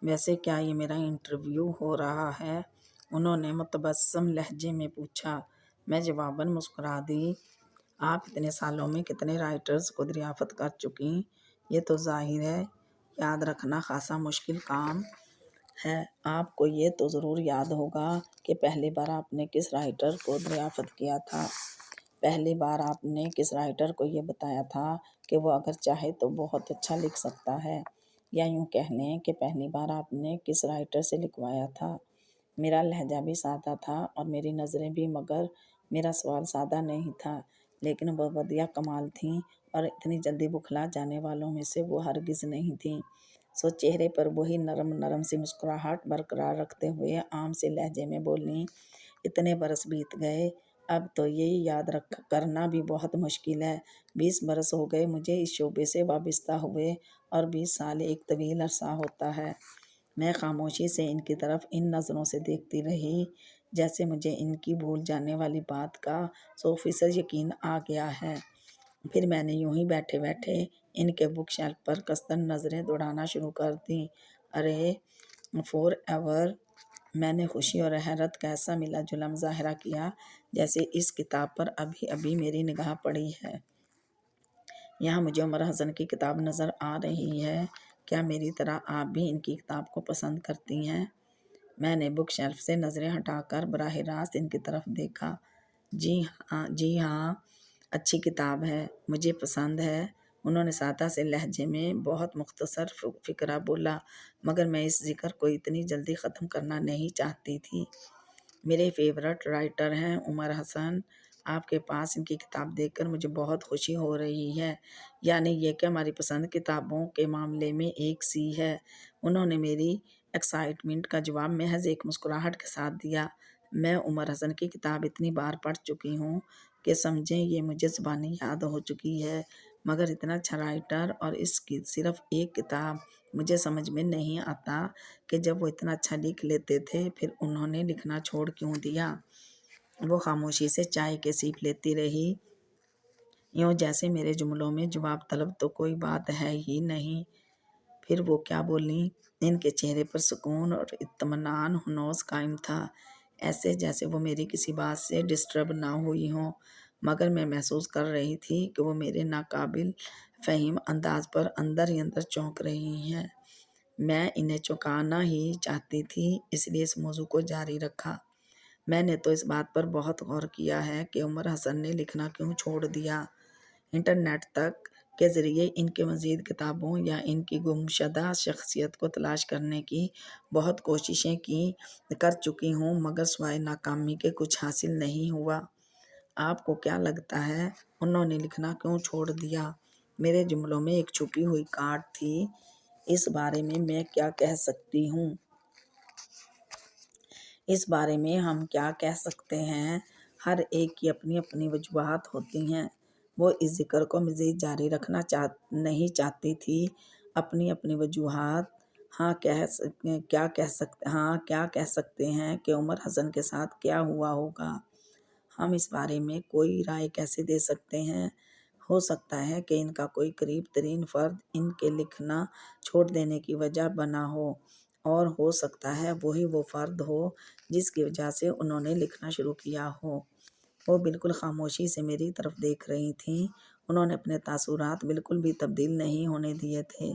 ویسے کیا یہ میرا انٹرویو ہو رہا ہے؟ انہوں نے متبسم لہجے میں پوچھا۔ میں جواباً مسکرا دی۔ آپ اتنے سالوں میں کتنے رائٹرز کو دریافت کر چکی؟ یہ تو ظاہر ہے یاد رکھنا خاصا مشکل کام ہے۔ آپ کو یہ تو ضرور یاد ہوگا کہ پہلی بار آپ نے کس رائٹر کو دریافت کیا تھا؟ پہلی بار آپ نے کس رائٹر کو یہ بتایا تھا کہ وہ اگر چاہے تو بہت اچھا لکھ سکتا ہے؟ یا یوں کہہ لیں کہ پہلی بار آپ نے کس رائٹر سے لکھوایا تھا؟ میرا لہجہ بھی سادہ تھا اور میری نظریں بھی، مگر میرا سوال سادہ نہیں تھا، لیکن وہ بدیع کمال تھیں اور اتنی جلدی بکھلا جانے والوں میں سے وہ ہرگز نہیں تھیں۔ سو چہرے پر وہی نرم سی مسکراہٹ برقرار رکھتے ہوئے عام سے لہجے میں بولیں، اتنے برس بیت گئے، اب تو یہ یاد کرنا بھی بہت مشکل ہے۔ 20 برس ہو گئے مجھے اس شعبے سے وابستہ ہوئے اور 20 سال ایک طویل عرصہ ہوتا ہے۔ میں خاموشی سے ان کی طرف ان نظروں سے دیکھتی رہی جیسے مجھے ان کی بھول جانے والی بات کا 100% یقین آ گیا ہے۔ پھر میں نے یوں ہی بیٹھے بیٹھے ان کے بک شیلف پر قصداً نظریں دوڑانا شروع کر دیں۔ ارے فور ایور! میں نے خوشی اور حیرت کا ایسا ملا جلا مظاہرہ کیا جیسے اس کتاب پر ابھی ابھی میری نگاہ پڑی ہے۔ یہاں مجھے عمر حسن کی کتاب نظر آ رہی ہے۔ کیا میری طرح آپ بھی ان کی کتاب کو پسند کرتی ہیں؟ میں نے بک شیلف سے نظریں ہٹا کر براہ راست ان کی طرف دیکھا۔ جی ہاں، اچھی کتاب ہے، مجھے پسند ہے۔ انہوں نے سادہ سے لہجے میں بہت مختصر فقرہ بولا، مگر میں اس ذکر کو اتنی جلدی ختم کرنا نہیں چاہتی تھی۔ میرے فیورٹ رائٹر ہیں عمر حسن۔ آپ کے پاس ان کی کتاب دیکھ کر مجھے بہت خوشی ہو رہی ہے، یعنی یہ کہ ہماری پسند کتابوں کے معاملے میں ایک سی ہے۔ انہوں نے میری ایکسائٹمنٹ کا جواب محض ایک مسکراہٹ کے ساتھ دیا۔ میں عمر حسن کی کتاب اتنی بار پڑھ چکی ہوں کہ سمجھیں یہ مجھے زبانی یاد ہو چکی ہے، مگر اتنا اچھا رائٹر اور اس کی صرف ایک کتاب، مجھے سمجھ میں نہیں آتا کہ جب وہ اتنا اچھا لکھ لیتے تھے پھر انہوں نے لکھنا چھوڑ کیوں دیا۔ وہ خاموشی سے چائے کے سیپ لیتی رہی، یوں جیسے میرے جملوں میں جواب طلب تو کوئی بات ہے ہی نہیں۔ پھر وہ کیا بولیں؟ ان کے چہرے پر سکون اور اطمینان ہنوز قائم تھا، ایسے جیسے وہ میری کسی بات سے ڈسٹرب نہ ہوئی ہوں، مگر میں محسوس کر رہی تھی کہ وہ میرے ناقابل فہم انداز پر اندر ہی اندر چونک رہی ہیں۔ میں انہیں چونکانا ہی چاہتی تھی، اس لیے اس موضوع کو جاری رکھا۔ میں نے تو اس بات پر بہت غور کیا ہے کہ عمر حسن نے لکھنا کیوں چھوڑ دیا۔ انٹرنیٹ تک کے ذریعے ان کے مزید کتابوں یا ان کی گمشدہ شخصیت کو تلاش کرنے کی بہت کوششیں کر چکی ہوں، مگر سوائے ناکامی کے کچھ حاصل نہیں ہوا۔ آپ کو کیا لگتا ہے انہوں نے لکھنا کیوں چھوڑ دیا؟ میرے جملوں میں ایک چھپی ہوئی کاٹ تھی۔ اس بارے میں کیا کہہ سکتی ہوں؟ اس بارے میں ہم کیا کہہ سکتے ہیں؟ ہر ایک کی اپنی اپنی وجوہات ہوتی ہیں۔ وہ اس ذکر کو مزید جاری رکھنا نہیں چاہتی تھی۔ اپنی اپنی وجوہات۔ کیا کہہ سکتے ہیں کہ عمر حسن کے ساتھ کیا ہوا ہوگا؟ ہم اس بارے میں کوئی رائے کیسے دے سکتے ہیں؟ ہو سکتا ہے کہ ان کا کوئی قریب ترین فرد ان کے لکھنا چھوڑ دینے کی وجہ بنا ہو، اور ہو سکتا ہے وہی وہ فرد ہو جس کی وجہ سے انہوں نے لکھنا شروع کیا ہو۔ وہ بالکل خاموشی سے میری طرف دیکھ رہی تھیں۔ انہوں نے اپنے تاثرات بالکل بھی تبدیل نہیں ہونے دیے تھے۔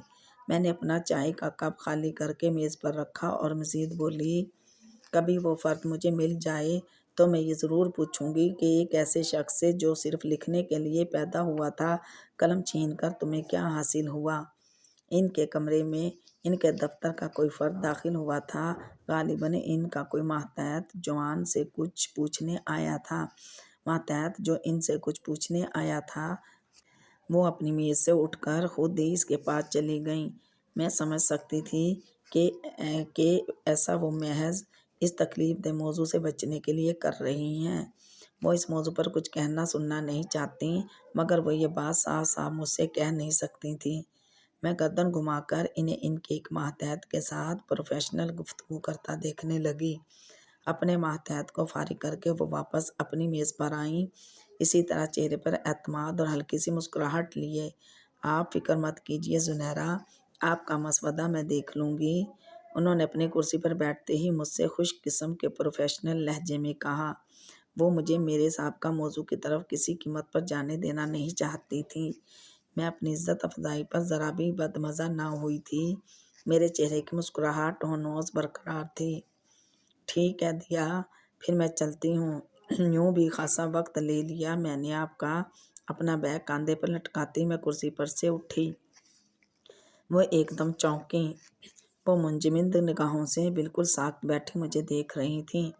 میں نے اپنا چائے کا کپ خالی کر کے میز پر رکھا اور مزید بولی، کبھی وہ فرد مجھے مل جائے تو میں یہ ضرور پوچھوں گی کہ ایک ایسے شخص سے جو صرف لکھنے کے لیے پیدا ہوا تھا، قلم چھین کر تمہیں کیا حاصل ہوا؟ ان کے کمرے میں ان کے دفتر کا کوئی فرد داخل ہوا تھا۔ غالباً ان کا کوئی ماتحت جو ان سے کچھ پوچھنے آیا تھا۔ وہ اپنی میز سے اٹھ کر خود ہی اس کے پاس چلی گئیں۔ میں سمجھ سکتی تھی کہ ایسا وہ محض اس تکلیف دہ موضوع سے بچنے کے لیے کر رہی ہیں۔ وہ اس موضوع پر کچھ کہنا سننا نہیں چاہتیں، مگر وہ یہ بات صاف صاف مجھ سے کہہ نہیں سکتی تھیں۔ میں گردن گھما کر انہیں ان کے ایک ماتحت کے ساتھ پروفیشنل گفتگو کرتا دیکھنے لگی۔ اپنے ماتحت کو فارغ کر کے وہ واپس اپنی میز پر آئیں، اسی طرح چہرے پر اعتماد اور ہلکی سی مسکراہٹ لیے۔ آپ فکر مت کیجیے زنیرہ، آپ کا مسودہ میں دیکھ لوں گی۔ انہوں نے اپنی کرسی پر بیٹھتے ہی مجھ سے خوش قسم کے پروفیشنل لہجے میں کہا۔ وہ مجھے میرے سابقہ موضوع کی طرف کسی قیمت پر جانے دینا نہیں چاہتی تھیں۔ میں اپنی عزت افزائی پر ذرا بھی بدمزہ نہ ہوئی تھی۔ میرے چہرے کی مسکراہٹ ہنوز برقرار تھی۔ ٹھیک ہے دیا، پھر میں چلتی ہوں۔ یوں بھی خاصا وقت لے لیا میں نے آپ کا۔ اپنا بیگ کاندھے پر لٹکاتی میں کرسی پر سے اٹھی۔ وہ ایک دم چونکیں۔ وہ منجمد نگاہوں سے بالکل ساکت بیٹھی مجھے دیکھ رہی تھیں۔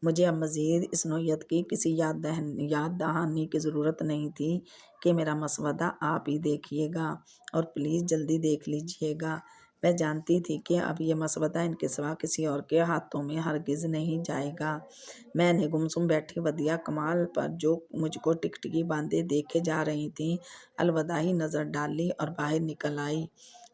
مجھے اب مزید اس نوعیت کی کسی یاد دہانی کی ضرورت نہیں تھی کہ میرا مسودہ آپ ہی دیکھیے گا، اور پلیز جلدی دیکھ لیجیے گا۔ میں جانتی تھی کہ اب یہ مسودہ ان کے سوا کسی اور کے ہاتھوں میں ہرگز نہیں جائے گا۔ میں نے گمسم بیٹھی ودیعہ کمال پر جو مجھ کو ٹکٹکی باندھے دیکھے جا رہی تھیں الوداعی نظر ڈالی اور باہر نکل آئی۔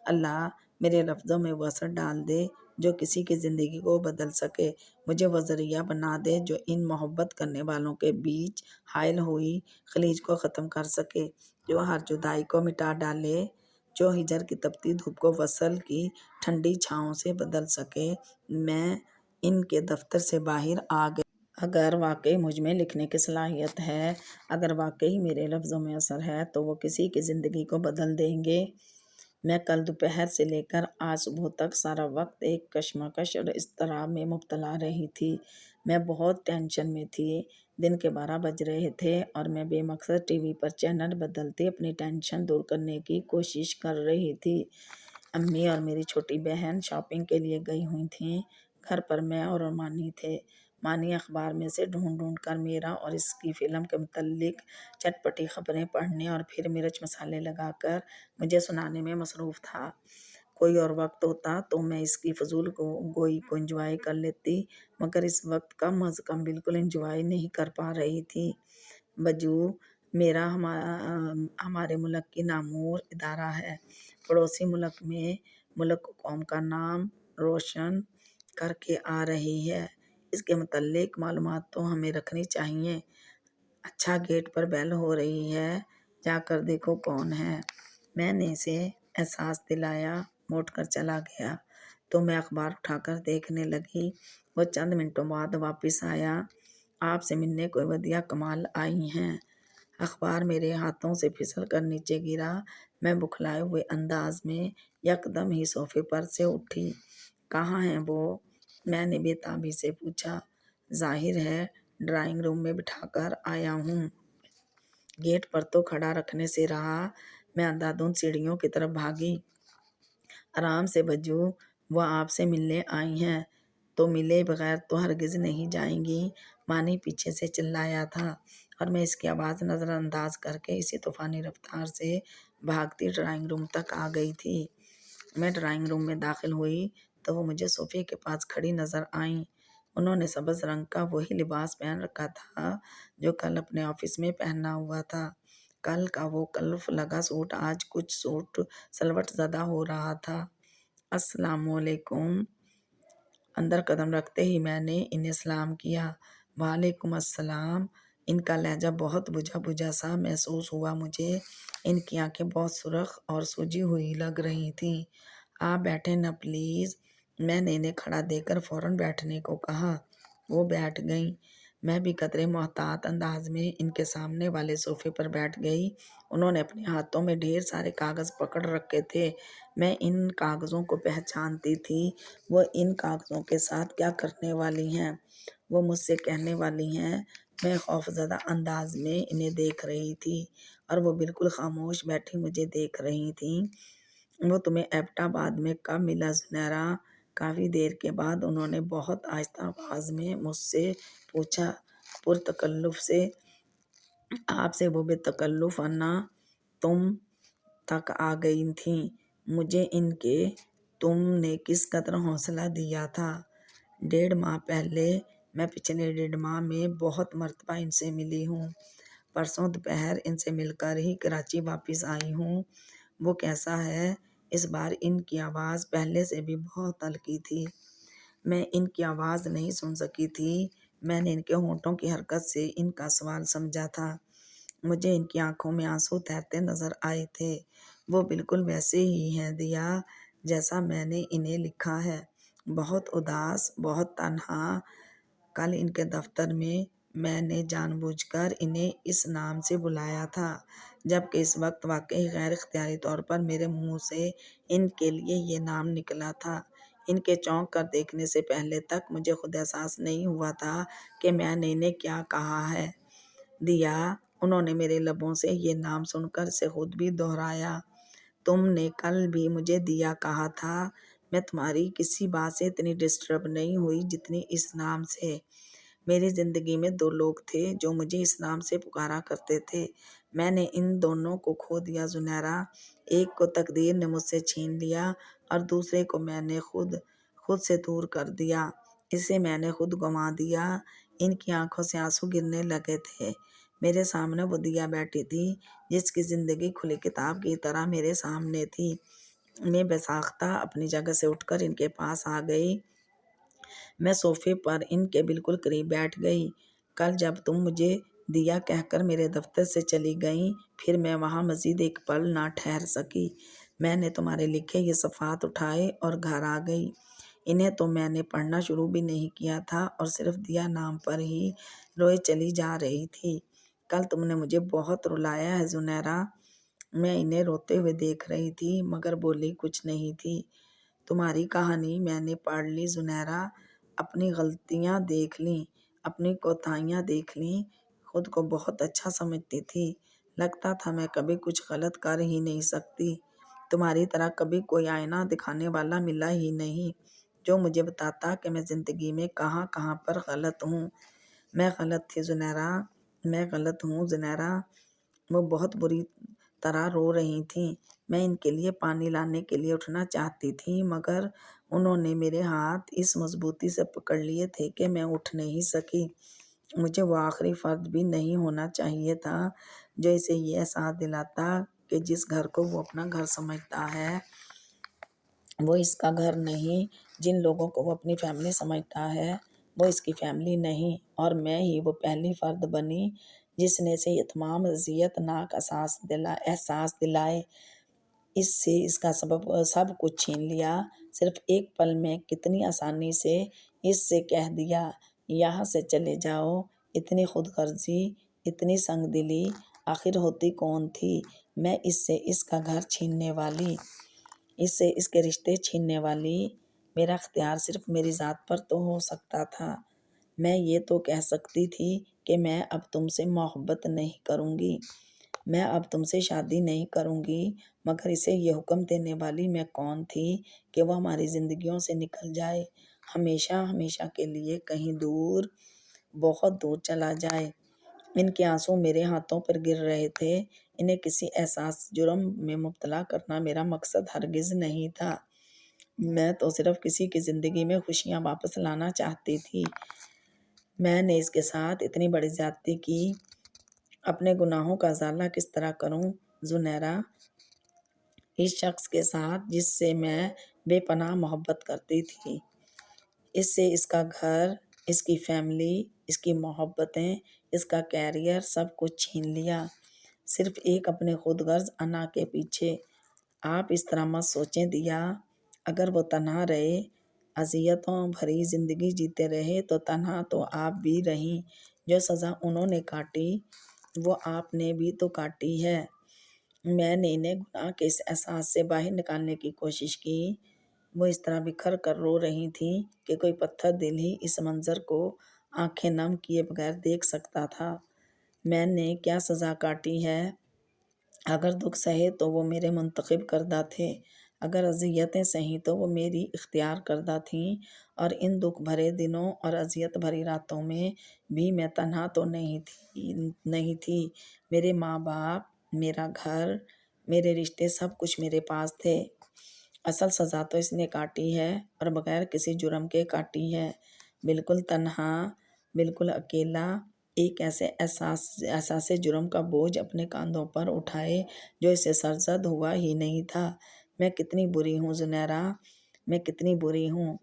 اللہ میرے لفظوں میں وہ اثر ڈال دے جو کسی کی زندگی کو بدل سکے، مجھے وہ ذریعہ بنا دے جو ان محبت کرنے والوں کے بیچ حائل ہوئی خلیج کو ختم کر سکے، جو ہر جدائی کو مٹا ڈالے، جو ہجر کی تپتی دھوپ کو وصل کی ٹھنڈی چھاؤں سے بدل سکے۔ میں ان کے دفتر سے باہر آ گئی۔ اگر واقعی مجھ میں لکھنے کی صلاحیت ہے، اگر واقعی میرے لفظوں میں اثر ہے، تو وہ کسی کی زندگی کو بدل دیں گے۔ میں کل دوپہر سے لے کر آج صبح تک سارا وقت ایک کشمکش اور اضطراب میں مبتلا رہی تھی۔ میں بہت ٹینشن میں تھی۔ دن کے 12 بج رہے تھے اور میں بے مقصد ٹی وی پر چینل بدلتے اپنی ٹینشن دور کرنے کی کوشش کر رہی تھی۔ امی اور میری چھوٹی بہن شاپنگ کے لیے گئی ہوئی تھیں۔ گھر پر میں اور مانی تھے۔ مانی اخبار میں سے ڈھونڈ کر میرا اور اس کی فلم کے متعلق چٹپٹی خبریں پڑھنے اور پھر مرچ مسالے لگا کر مجھے سنانے میں مصروف تھا۔ کوئی اور وقت ہوتا تو میں اس کی فضول گوئی کو انجوائے کر لیتی، مگر اس وقت کم از کم بالکل انجوائے نہیں کر پا رہی تھی۔ بجو میرا ہمارے ملک کی نامور ادارہ ہے، پڑوسی ملک میں ملک و قوم کا نام روشن کر کے آ رہی ہے۔ اس کے متعلق معلومات تو ہمیں رکھنی چاہیے۔ اچھا گیٹ پر بیل ہو رہی ہے، جا کر دیکھو کون ہے۔ میں نے اسے احساس دلایا، موڑ کر چلا گیا تو میں اخبار اٹھا کر دیکھنے لگی۔ وہ چند منٹوں بعد واپس آیا۔ آپ سے ملنے کوئی ودیعہ کمال آئی ہیں۔ اخبار میرے ہاتھوں سے پھسل کر نیچے گرا۔ میں بکھلائے ہوئے انداز میں یکدم ہی صوفے پر سے اٹھی۔ کہاں ہیں وہ؟ میں نے بے تابی سے پوچھا۔ ظاہر ہے ڈرائنگ روم میں بٹھا کر آیا ہوں۔ گیٹ پر تو کھڑا رکھنے سے رہا۔ میں اندھا دھند سیڑھیوں کی طرف بھاگی۔ آرام سے بجو، وہ آپ سے ملنے آئی ہیں، تو ملے بغیر تو ہرگز نہیں جائیں گی، مانی پیچھے سے چلایا تھا، اور میں اس کی آواز نظر انداز کر کے اسی طوفانی رفتار سے بھاگتی ڈرائنگ روم تک آ گئی تھی۔ میں ڈرائنگ روم میں داخل ہوئی تو وہ مجھے صوفے کے پاس کھڑی نظر آئیں۔ انہوں نے سبز رنگ کا وہی لباس پہن رکھا تھا جو کل اپنے آفس میں پہنا ہوا تھا۔ کل کا وہ کلف لگا سوٹ آج کچھ سوٹ سلوٹ زدہ ہو رہا تھا۔ السلام علیکم۔ اندر قدم رکھتے ہی میں نے انہیں سلام کیا۔ وعلیکم السلام۔ ان کا لہجہ بہت بجھا بجھا سا محسوس ہوا مجھے۔ ان کی آنکھیں بہت سرخ اور سوجی ہوئی لگ رہی تھیں۔ آپ بیٹھیں نا پلیز۔ میں نے انہیں کھڑا دیکھ کر فوراً بیٹھنے کو کہا۔ وہ بیٹھ گئیں۔ میں بھی قدرے محتاط انداز میں ان کے سامنے والے صوفے پر بیٹھ گئی۔ انہوں نے اپنے ہاتھوں میں ڈھیر سارے کاغذ پکڑ رکھے تھے۔ میں ان کاغذوں کو پہچانتی تھی۔ وہ ان کاغذوں کے ساتھ کیا کرنے والی ہیں؟ وہ مجھ سے کہنے والی ہیں۔ میں خوفزدہ انداز میں انہیں دیکھ رہی تھی اور وہ بالکل خاموش بیٹھی مجھے دیکھ رہی تھیں۔ وہ تمہیں ایبٹ آباد میں کب ملا زنیرہ؟ کافی دیر کے بعد انہوں نے بہت آہستہ آواز میں مجھ سے پوچھا، پرتکلف سے۔ آپ سے وہ بے تکلف انا تم تک آ گئی تھیں۔ مجھے ان کے تم نے کس قدر حوصلہ دیا تھا۔ 1.5 ماہ پہلے۔ میں پچھلے 1.5 ماہ میں بہت مرتبہ ان سے ملی ہوں۔ پرسوں دوپہر ان سے مل کر ہی کراچی واپس آئی ہوں۔ وہ کیسا ہے؟ اس بار ان کی آواز پہلے سے بھی بہت ہلکی تھی۔ میں ان کی آواز نہیں سن سکی تھی۔ میں نے ان کے ہونٹوں کی حرکت سے ان کا سوال سمجھا تھا۔ مجھے ان کی آنکھوں میں آنسو تیرتے نظر آئے تھے۔ وہ بالکل ویسے ہی ہیں دیا، جیسا میں نے انہیں لکھا ہے۔ بہت اداس، بہت تنہا۔ کل ان کے دفتر میں نے جان بوجھ کر انہیں اس نام سے بلایا تھا، جبکہ اس وقت واقعی غیر اختیاری طور پر میرے منہ سے ان کے لیے یہ نام نکلا تھا۔ ان کے چونک کر دیکھنے سے پہلے تک مجھے خود احساس نہیں ہوا تھا کہ میں نے انہیں کیا کہا ہے۔ دیا۔ انہوں نے میرے لبوں سے یہ نام سن کر اسے خود بھی دہرایا۔ تم نے کل بھی مجھے دیا کہا تھا۔ میں تمہاری کسی بات سے اتنی ڈسٹرب نہیں ہوئی جتنی اس نام سے۔ میری زندگی میں 2 لوگ تھے جو مجھے اس نام سے پکارا کرتے تھے۔ میں نے ان دونوں کو کھو دیا زنیرہ۔ ایک کو تقدیر نے مجھ سے چھین لیا اور دوسرے کو میں نے خود سے دور کر دیا۔ اسے میں نے خود گنوا دیا۔ ان کی آنکھوں سے آنسو گرنے لگے تھے۔ میرے سامنے وہ دیا بیٹھی تھی جس کی زندگی کھلی کتاب کی طرح میرے سامنے تھی۔ میں بے ساختہ اپنی جگہ سے اٹھ کر ان کے پاس آ گئی۔ میں صوفے پر ان کے بالکل قریب بیٹھ گئی۔ کل جب تم مجھے دیا کہہ کر میرے دفتر سے چلی گئیں، پھر میں وہاں مزید ایک پل نہ ٹھہر سکی۔ میں نے تمہارے لکھے یہ صفحات اٹھائے اور گھر آ گئی۔ انہیں تو میں نے پڑھنا شروع بھی نہیں کیا تھا اور صرف دیا نام پر ہی روئے چلی جا رہی تھی۔ کل تم نے مجھے بہت رلایا ہے زنیرہ۔ میں انہیں روتے ہوئے دیکھ رہی تھی مگر بولی کچھ نہیں تھی۔ تمہاری کہانی میں نے پڑھ لی زنیرہ۔ اپنی غلطیاں دیکھ لیں، اپنی کوتاہیاں دیکھ لیں۔ خود کو بہت اچھا سمجھتی تھی۔ لگتا تھا میں کبھی کچھ غلط کر ہی نہیں سکتی۔ تمہاری طرح کبھی کوئی آئینہ دکھانے والا ملا ہی نہیں جو مجھے بتاتا کہ میں زندگی میں کہاں کہاں پر غلط ہوں۔ میں غلط تھی زنیرہ، میں غلط ہوں زنیرہ۔ وہ بہت بری طرح رو رہی تھیں۔ میں ان کے لیے پانی لانے کے لیے اٹھنا چاہتی تھی مگر انہوں نے میرے ہاتھ اس مضبوطی سے پکڑ لیے تھے کہ میں اٹھ نہیں سکی۔ مجھے وہ آخری فرد بھی نہیں ہونا چاہیے تھا جو اسے یہ احساس دلاتا کہ جس گھر کو وہ اپنا گھر سمجھتا ہے وہ اس کا گھر نہیں، جن لوگوں کو وہ اپنی فیملی سمجھتا ہے وہ اس کی فیملی نہیں، اور میں ہی وہ پہلی فرد بنی جس نے اسے یہ تمام اذیت ناک احساس دلائے۔ اس سے اس کا سب کچھ چھین لیا۔ صرف ایک پل میں کتنی آسانی سے اس سے کہہ دیا یہاں سے چلے جاؤ۔ اتنی خود غرضی، اتنی سنگ دلی آخر ہوتی کون تھی؟ میں اس سے اس کا گھر چھیننے والی، اس سے اس کے رشتے چھیننے والی۔ میرا اختیار صرف میری ذات پر تو ہو سکتا تھا۔ میں یہ تو کہہ سکتی تھی کہ میں اب تم سے محبت نہیں کروں گی، میں اب تم سے شادی نہیں کروں گی، مگر اسے یہ حکم دینے والی میں کون تھی کہ وہ ہماری زندگیوں سے نکل جائے، ہمیشہ ہمیشہ کے لیے کہیں دور، بہت دور چلا جائے۔ ان کے آنسو میرے ہاتھوں پر گر رہے تھے۔ انہیں کسی احساس جرم میں مبتلا کرنا میرا مقصد ہرگز نہیں تھا۔ میں تو صرف کسی کی زندگی میں خوشیاں واپس لانا چاہتی تھی۔ میں نے اس کے ساتھ اتنی بڑی زیادتی کی۔ اپنے گناہوں کا ازالہ کس طرح کروں زنیرہ؟ اس شخص کے ساتھ جس سے میں بے پناہ محبت کرتی تھی، اس سے اس کا گھر، اس کی فیملی، اس کی محبتیں، اس کا کیریئر سب کچھ چھین لیا، صرف ایک اپنے خود غرض انا کے پیچھے۔ آپ اس طرح مت سوچیں دیا، اگر وہ تنہا رہے، اذیتوں بھری زندگی جیتے رہے تو تنہا تو آپ بھی رہیں۔ جو سزا انہوں نے کاٹی وہ آپ نے بھی تو کاٹی ہے۔ میں نے انہیں گناہ کے اس احساس سے باہر نکالنے کی کوشش کی۔ وہ اس طرح بکھر کر رو رہی تھیں کہ کوئی پتھر دل ہی اس منظر کو آنکھیں نم کیے بغیر دیکھ سکتا تھا۔ میں نے کیا سزا کاٹی ہے؟ اگر دکھ سہے تو وہ میرے منتخب کردہ تھے، اگر اذیتیں سہیں تو وہ میری اختیار کردہ تھیں، اور ان دکھ بھرے دنوں اور اذیت بھری راتوں میں بھی میں تنہا تو نہیں تھی۔ میرے ماں باپ، میرا گھر، میرے رشتے سب کچھ میرے پاس تھے۔ اصل سزا تو اس نے کاٹی ہے، اور بغیر کسی جرم کے کاٹی ہے، بالکل تنہا، بالکل اکیلا، ایک ایسے احساس جرم کا بوجھ اپنے کاندھوں پر اٹھائے جو اسے سرزد ہوا ہی نہیں تھا۔ میں کتنی بری ہوں زنیرہ، میں کتنی بری ہوں۔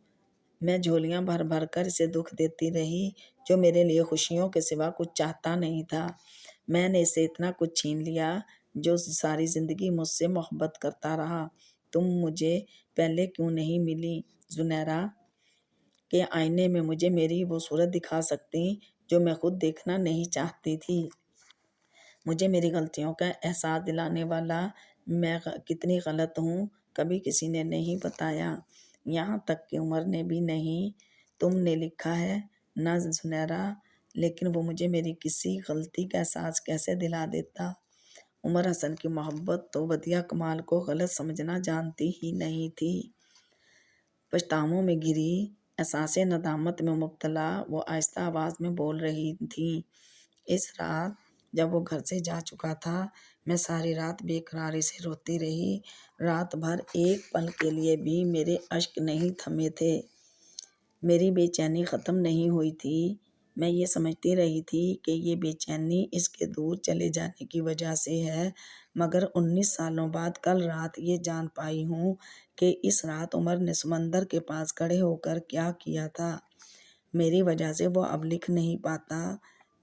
میں جھولیاں بھر بھر کر اسے دکھ دیتی رہی جو میرے لیے خوشیوں کے سوا کچھ چاہتا نہیں تھا۔ میں نے اسے اتنا کچھ چھین لیا جو ساری زندگی مجھ سے محبت کرتا رہا۔ تم مجھے پہلے کیوں نہیں ملی زنیرہ کہ آئینے میں مجھے میری وہ صورت دکھا سکتی جو میں خود دیکھنا نہیں چاہتی تھی؟ مجھے میری غلطیوں کا احساس دلانے والا میں کتنی غلط ہوں کبھی کسی نے نہیں بتایا، یہاں تک کہ عمر نے بھی نہیں۔ تم نے لکھا ہے نہ زنیرہ، لیکن وہ مجھے میری کسی غلطی کا احساس کیسے دلا دیتا؟ عمر حسن کی محبت تو بدیع کمال کو غلط سمجھنا جانتی ہی نہیں تھی۔ پچھتاووں میں گھری، احساس ندامت میں مبتلا، وہ آہستہ آواز میں بول رہی تھیں۔ اس رات جب وہ گھر سے جا چکا تھا، میں ساری رات بے قراری سے روتی رہی۔ رات بھر ایک پل کے لیے بھی میرے اشک نہیں تھمے تھے، میری بے چینی ختم نہیں ہوئی تھی۔ میں یہ سمجھتی رہی تھی کہ یہ بے چینی اس کے دور چلے جانے کی وجہ سے ہے، مگر 19 سالوں بعد کل رات یہ جان پائی ہوں کہ اس رات عمر نے سمندر کے پاس کھڑے ہو کر کیا کیا تھا۔ میری وجہ سے وہ اب لکھ نہیں پاتا،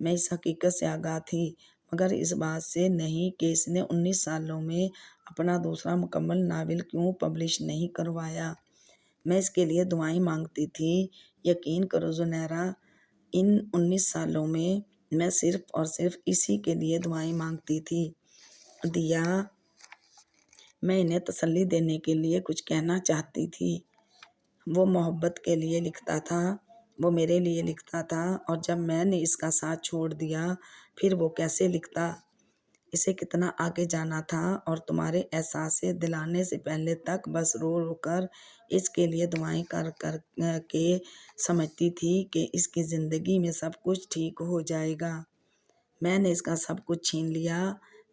میں اس حقیقت سے آگاہ تھی، مگر اس بات سے نہیں کہ اس نے 19 سالوں میں اپنا دوسرا مکمل ناول کیوں پبلش نہیں کروایا۔ میں اس کے لیے دعائیں مانگتی تھی۔ یقین کرو زنیرہ، ان 19 سالوں میں میں صرف اور صرف اسی کے لیے دعائیں مانگتی تھی۔ دیا، میں انہیں تسلی دینے کے لیے کچھ کہنا چاہتی تھی۔ وہ محبت کے لیے لکھتا تھا، وہ میرے لیے لکھتا تھا، اور جب میں نے اس کا ساتھ چھوڑ دیا پھر وہ کیسے لکھتا؟ اسے کتنا آگے جانا تھا، اور تمہارے احساس سے دلانے سے پہلے تک بس رو رو کر اس کے لیے دعائیں کر کر کے سمجھتی تھی کہ اس کی زندگی میں سب کچھ ٹھیک ہو جائے گا۔ میں نے اس کا سب کچھ چھین لیا،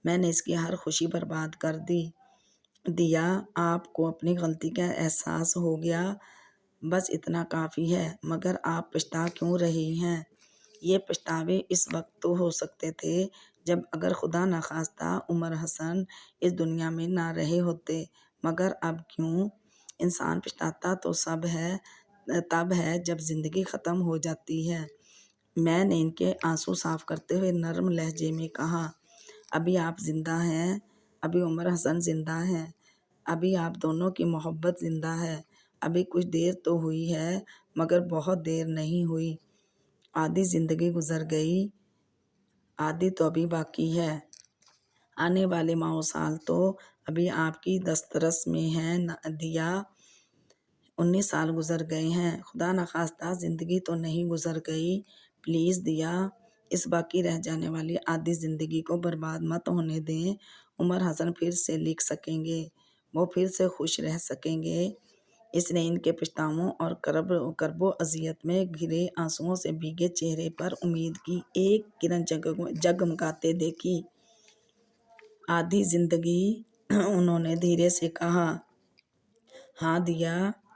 میں نے اس کی ہر خوشی برباد کر دی۔ دیا، آپ کو اپنی غلطی کا احساس ہو گیا، بس اتنا کافی ہے، مگر آپ پچھتا کیوں رہی ہیں؟ یہ پچھتاوے اس وقت تو ہو سکتے تھے جب اگر خدا نخواستہ عمر حسن اس دنیا میں نہ رہے ہوتے، مگر اب کیوں؟ انسان پچھتاتا تو تب ہے جب زندگی ختم ہو جاتی ہے۔ میں نے ان کے آنسو صاف کرتے ہوئے نرم لہجے میں کہا، ابھی آپ زندہ ہیں، ابھی عمر حسن زندہ ہیں، ابھی آپ دونوں کی محبت زندہ ہے، ابھی کچھ دیر تو ہوئی ہے مگر بہت دیر نہیں ہوئی۔ آدھی زندگی گزر گئی، آدھی تو ابھی باقی ہے۔ آنے والے ماہ و سال تو ابھی آپ کی دسترس میں ہیں دیا۔ 19 سال گزر گئے ہیں، خدا نخواستہ زندگی تو نہیں گزر گئی۔ پلیز دیا، اس باقی رہ جانے والی آدھی زندگی کو برباد مت ہونے دیں۔ عمر حسن پھر سے لکھ سکیں گے، وہ پھر سے خوش رہ سکیں گے۔ اس نے ان کے پچھتاووں اور کرب و اذیت میں گھرے آنسوؤں سے بھیگے چہرے پر امید کی ایک کرن جگمگاتے دیکھی۔ آدھی زندگی، انہوں نے دھیرے سے کہا۔ ہاں دیا،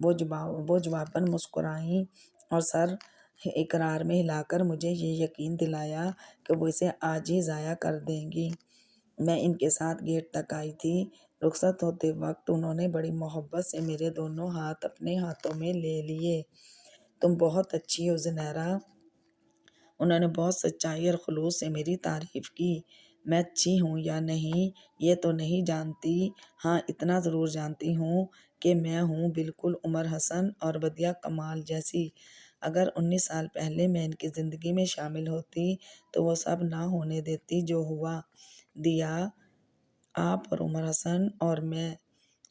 وہ جواباً مسکرائیں اور سر اقرار میں ہلا کر مجھے یہ یقین دلایا کہ وہ اسے آج ہی ضائع کر دیں گی۔ میں ان کے ساتھ گیٹ تک آئی تھی۔ رخصت ہوتے وقت انہوں نے بڑی محبت سے میرے دونوں ہاتھ اپنے ہاتھوں میں لے لیے۔ تم بہت اچھی ہو زنیرہ۔ انہوں نے بہت سچائی اور خلوص سے میری تعریف کی۔ میں اچھی ہوں یا نہیں یہ تو نہیں جانتی، ہاں اتنا ضرور جانتی ہوں کہ میں ہوں بالکل عمر حسن اور بدیعہ کمال جیسی۔ اگر 19 سال پہلے میں ان کی زندگی میں شامل ہوتی تو وہ سب نہ ہونے دیتی جو ہوا۔ دیا، آپ اور عمر حسن اور میں،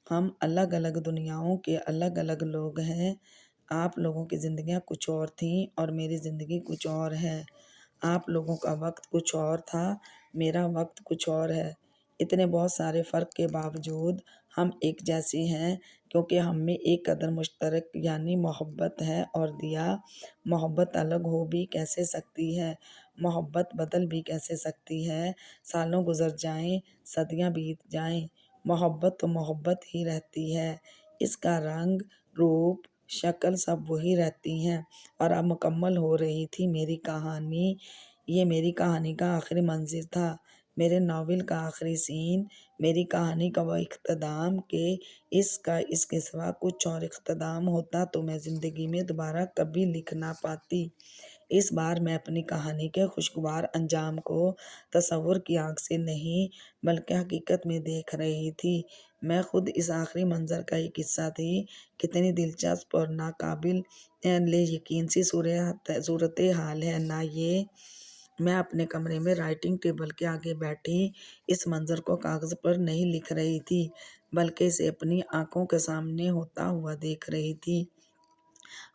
ہم الگ الگ دنیاؤں کے الگ الگ لوگ ہیں۔ آپ لوگوں کی زندگیاں کچھ اور تھیں اور میری زندگی کچھ اور ہے۔ آپ لوگوں کا وقت کچھ اور تھا، میرا وقت کچھ اور ہے۔ اتنے بہت سارے فرق کے باوجود ہم ایک جیسے ہیں کیونکہ ہم میں ایک قدر مشترک یعنی محبت ہے۔ اور دیا، محبت الگ ہو بھی کیسے سکتی ہے؟ محبت بدل بھی کیسے سکتی ہے؟ سالوں گزر جائیں، صدیاں بیت جائیں، محبت تو محبت ہی رہتی ہے۔ اس کا رنگ، روپ، شکل سب وہی رہتی ہیں۔ اور اب مکمل ہو رہی تھی میری کہانی۔ یہ میری کہانی کا آخری منظر تھا، میرے ناول کا آخری سین، میری کہانی کا وہ اختتام کہ اس کے سوا کچھ اور اختتام ہوتا تو میں زندگی میں دوبارہ کبھی لکھ نہ پاتی۔ اس بار میں اپنی کہانی کے خوشگوار انجام کو تصور کی آنکھ سے نہیں بلکہ حقیقت میں دیکھ رہی تھی۔ میں خود اس آخری منظر کا ایک حصہ تھی۔ کتنی دلچسپ اور ناقابل یقین سی صورتحال ہے نا یہ! میں اپنے کمرے میں رائٹنگ ٹیبل کے آگے بیٹھی اس منظر کو کاغذ پر نہیں لکھ رہی تھی بلکہ اسے اپنی آنکھوں کے سامنے ہوتا ہوا دیکھ رہی تھی۔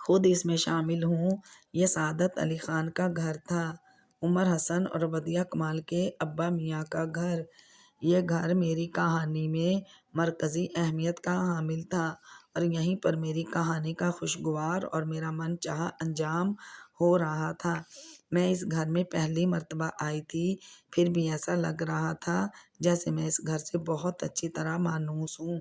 خود اس میں شامل ہوں۔ یہ سعادت علی خان کا گھر تھا، عمر حسن اور بدیعہ کمال کے ابا میاں کا گھر۔ یہ گھر میری کہانی میں مرکزی اہمیت کا حامل تھا اور یہیں پر میری کہانی کا خوشگوار اور میرا من چاہا انجام ہو رہا تھا۔ میں اس گھر میں پہلی مرتبہ آئی تھی، پھر بھی ایسا لگ رہا تھا جیسے میں اس گھر سے بہت اچھی طرح مانوس ہوں۔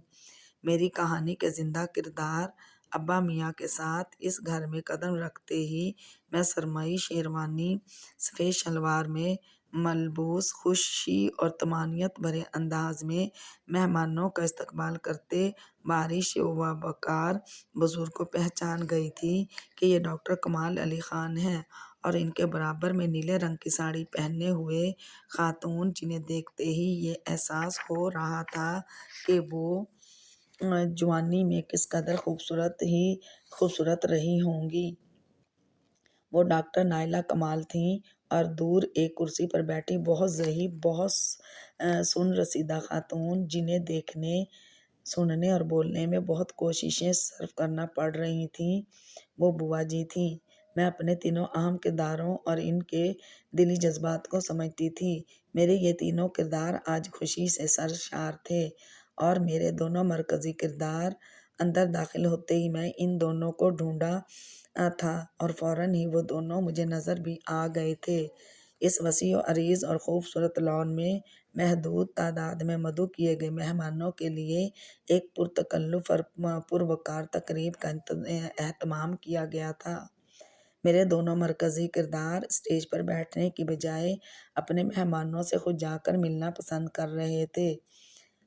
میری کہانی کے زندہ کردار ابا میاں کے ساتھ اس گھر میں قدم رکھتے ہی میں سرمئی شیروانی سفید شلوار میں ملبوس خوشی اور طمانینت بھرے انداز میں مہمانوں کا استقبال کرتے بارش و وقار بزرگ کو پہچان گئی تھی کہ یہ ڈاکٹر کمال علی خان ہیں، اور ان کے برابر میں نیلے رنگ کی ساڑی پہنے ہوئے خاتون جنہیں دیکھتے ہی یہ احساس ہو رہا تھا کہ وہ جوانی میں کس قدر خوبصورت رہی ہوں گی۔ وہ ڈاکٹر نائلہ کمال تھیں اور دور ایک کرسی پر بیٹھی بہت ذہین، بہت سن رسیدہ خاتون جنہیں دیکھنے، سننے اور بولنے میں بہت کوششیں صرف کرنا پڑ رہی تھیں، وہ بوا جی تھیں۔ میں اپنے تینوں اہم کرداروں اور ان کے دلی جذبات کو سمجھتی تھی۔ میرے یہ تینوں کردار آج خوشی سے سرشار تھے اور میرے دونوں مرکزی کردار اندر داخل ہوتے ہی میں ان دونوں کو ڈھونڈا تھا اور فوراً ہی وہ دونوں مجھے نظر بھی آ گئے تھے۔ اس وسیع و عریض اور خوبصورت لان میں محدود تعداد میں مدعو کیے گئے مہمانوں کے لیے ایک پرتکلف اور پروقار تقریب کا اہتمام کیا گیا تھا۔ میرے دونوں مرکزی کردار اسٹیج پر بیٹھنے کی بجائے اپنے مہمانوں سے خود جا کر ملنا پسند کر رہے تھے۔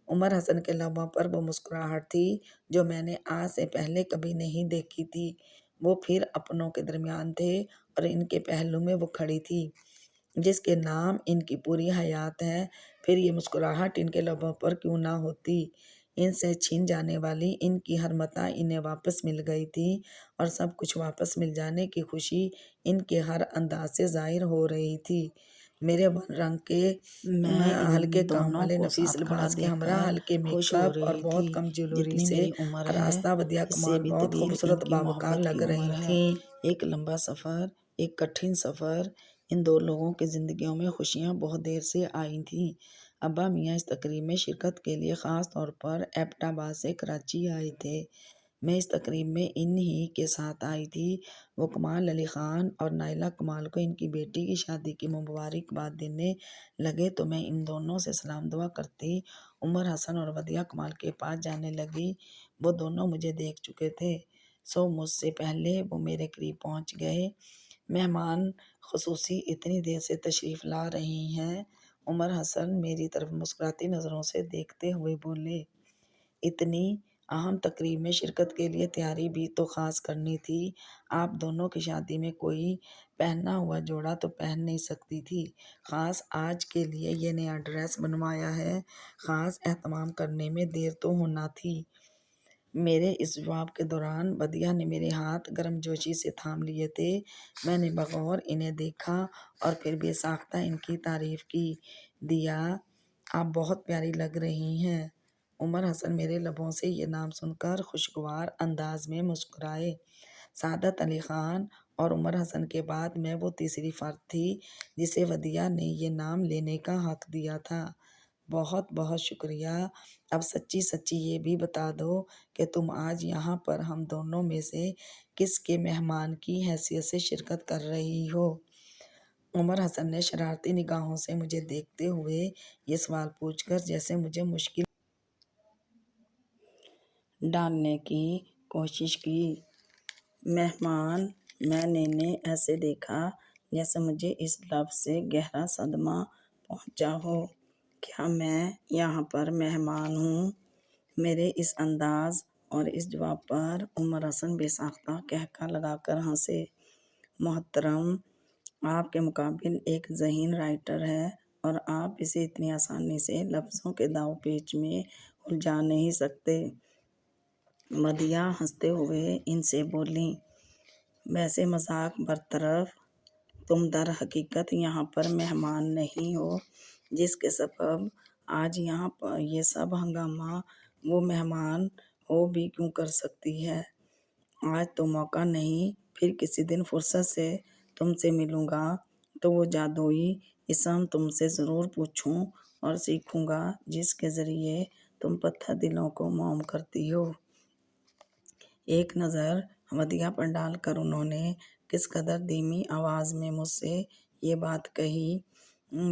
عمر حسن کے لبوں پر وہ مسکراہٹ تھی جو میں نے آج سے پہلے کبھی نہیں دیکھی تھی۔ وہ پھر اپنوں کے درمیان تھے اور ان کے پہلو میں وہ کھڑی تھی جس کے نام ان کی پوری حیات ہے۔ پھر یہ مسکراہٹ ان کے لبوں پر کیوں نہ ہوتی؟ ان سے چھین جانے والی ان کی ہر متاع انہیں واپس مل گئی تھی اور سب کچھ واپس مل جانے کی خوشی ان کے ہر انداز سے ظاہر ہو رہی تھی۔ میرے ون رنگ کے ہلکے کام والے نفیس لباس کے ہمراہ ہلکے میک اپ اور بہت کم جیولری سے آراستہ بدیعہ کمال بہت خوبصورت باوقار لگ رہی تھیں۔ ایک لمبا سفر، ایک کٹھن سفر، ان دو لوگوں کی زندگیوں میں خوشیاں بہت دیر سے آئی تھیں۔ ابا میاں اس تقریب میں شرکت کے لیے خاص طور پر ایبٹ آباد سے کراچی آئے تھے۔ میں اس تقریب میں انہی کے ساتھ آئی تھی۔ وہ کمال علی خان اور نائلہ کمال کو ان کی بیٹی کی شادی کی مبارکباد دینے لگے تو میں ان دونوں سے سلام دعا کرتی عمر حسن اور ودیعہ کمال کے پاس جانے لگی۔ وہ دونوں مجھے دیکھ چکے تھے، سو مجھ سے پہلے وہ میرے قریب پہنچ گئے۔ مہمان خصوصی اتنی دیر سے تشریف لا رہی ہیں؟ عمر حسن میری طرف مسکراتی نظروں سے دیکھتے ہوئے بولے۔ اتنی اہم تقریب میں شرکت کے لیے تیاری بھی تو خاص کرنی تھی۔ آپ دونوں کی شادی میں کوئی پہنا ہوا جوڑا تو پہن نہیں سکتی تھی؟ خاص آج کے لیے یہ نیا ڈریس بنوایا ہے، خاص اہتمام کرنے میں دیر تو ہونا تھی۔ میرے اس جواب کے دوران ودیعہ نے میرے ہاتھ گرم جوشی سے تھام لیے تھے۔ میں نے بغور انہیں دیکھا اور پھر بے ساختہ ان کی تعریف کی۔ دیا، آپ بہت پیاری لگ رہی ہیں۔ عمر حسن میرے لبوں سے یہ نام سن کر خوشگوار انداز میں مسکرائے۔ سعادت علی خان اور عمر حسن کے بعد میں وہ تیسری فرد تھی جسے ودیعہ نے یہ نام لینے کا حق دیا تھا۔ بہت بہت شکریہ۔ اب سچی سچی یہ بھی بتا دو کہ تم آج یہاں پر ہم دونوں میں سے کس کے مہمان کی حیثیت سے شرکت کر رہی ہو؟ عمر حسن نے شرارتی نگاہوں سے مجھے دیکھتے ہوئے یہ سوال پوچھ کر جیسے مجھے مشکل ڈالنے کی کوشش کی۔ مہمان، میں نے انہیں ایسے دیکھا جیسے مجھے اس لفظ سے گہرا صدمہ پہنچا ہو۔ کیا میں یہاں پر مہمان ہوں؟ میرے اس انداز اور اس جواب پر عمر حسن بے ساختہ قہقہہ لگا کر ہنسے۔ محترم، آپ کے مقابل ایک ذہین رائٹر ہے اور آپ اسے اتنی آسانی سے لفظوں کے داؤ پیچ میں الجھا نہیں سکتے۔ ودیعہ ہنستے ہوئے ان سے بولیں۔ ویسے مذاق برطرف، تم در حقیقت یہاں پر مہمان نہیں ہو جس کے سبب آج یہاں پر یہ سب ہنگامہ وہ مہمان ہو بھی کیوں کر سکتی ہے۔ آج تو موقع نہیں، پھر کسی دن فرصت سے تم سے ملوں گا تو وہ جادوئی اسم تم سے ضرور پوچھوں اور سیکھوں گا جس کے ذریعے تم پتھر دلوں کو موم کرتی ہو۔ ایک نظر ودیعہ پر ڈال کر انہوں نے کس قدر دھیمی آواز میں مجھ سے یہ بات کہی۔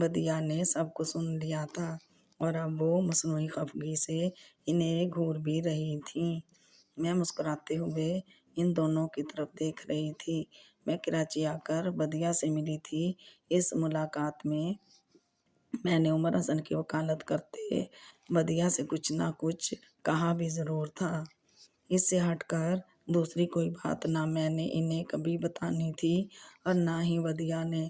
ودیعہ نے سب کچھ سن لیا تھا اور اب وہ مصنوعی خفگی سے انہیں گھور بھی رہی تھیں۔ میں مسکراتے ہوئے ان دونوں کی طرف دیکھ رہی تھی۔ میں کراچی آ کر ودیعہ سے ملی تھی۔ اس ملاقات میں نے عمر حسن کی وکالت کرتے ودیعہ سے کچھ نہ کچھ کہا بھی ضرور تھا۔ اس سے ہٹ کر دوسری کوئی بات نہ میں نے انہیں کبھی بتانی تھی اور نہ ہی ودیعہ نے۔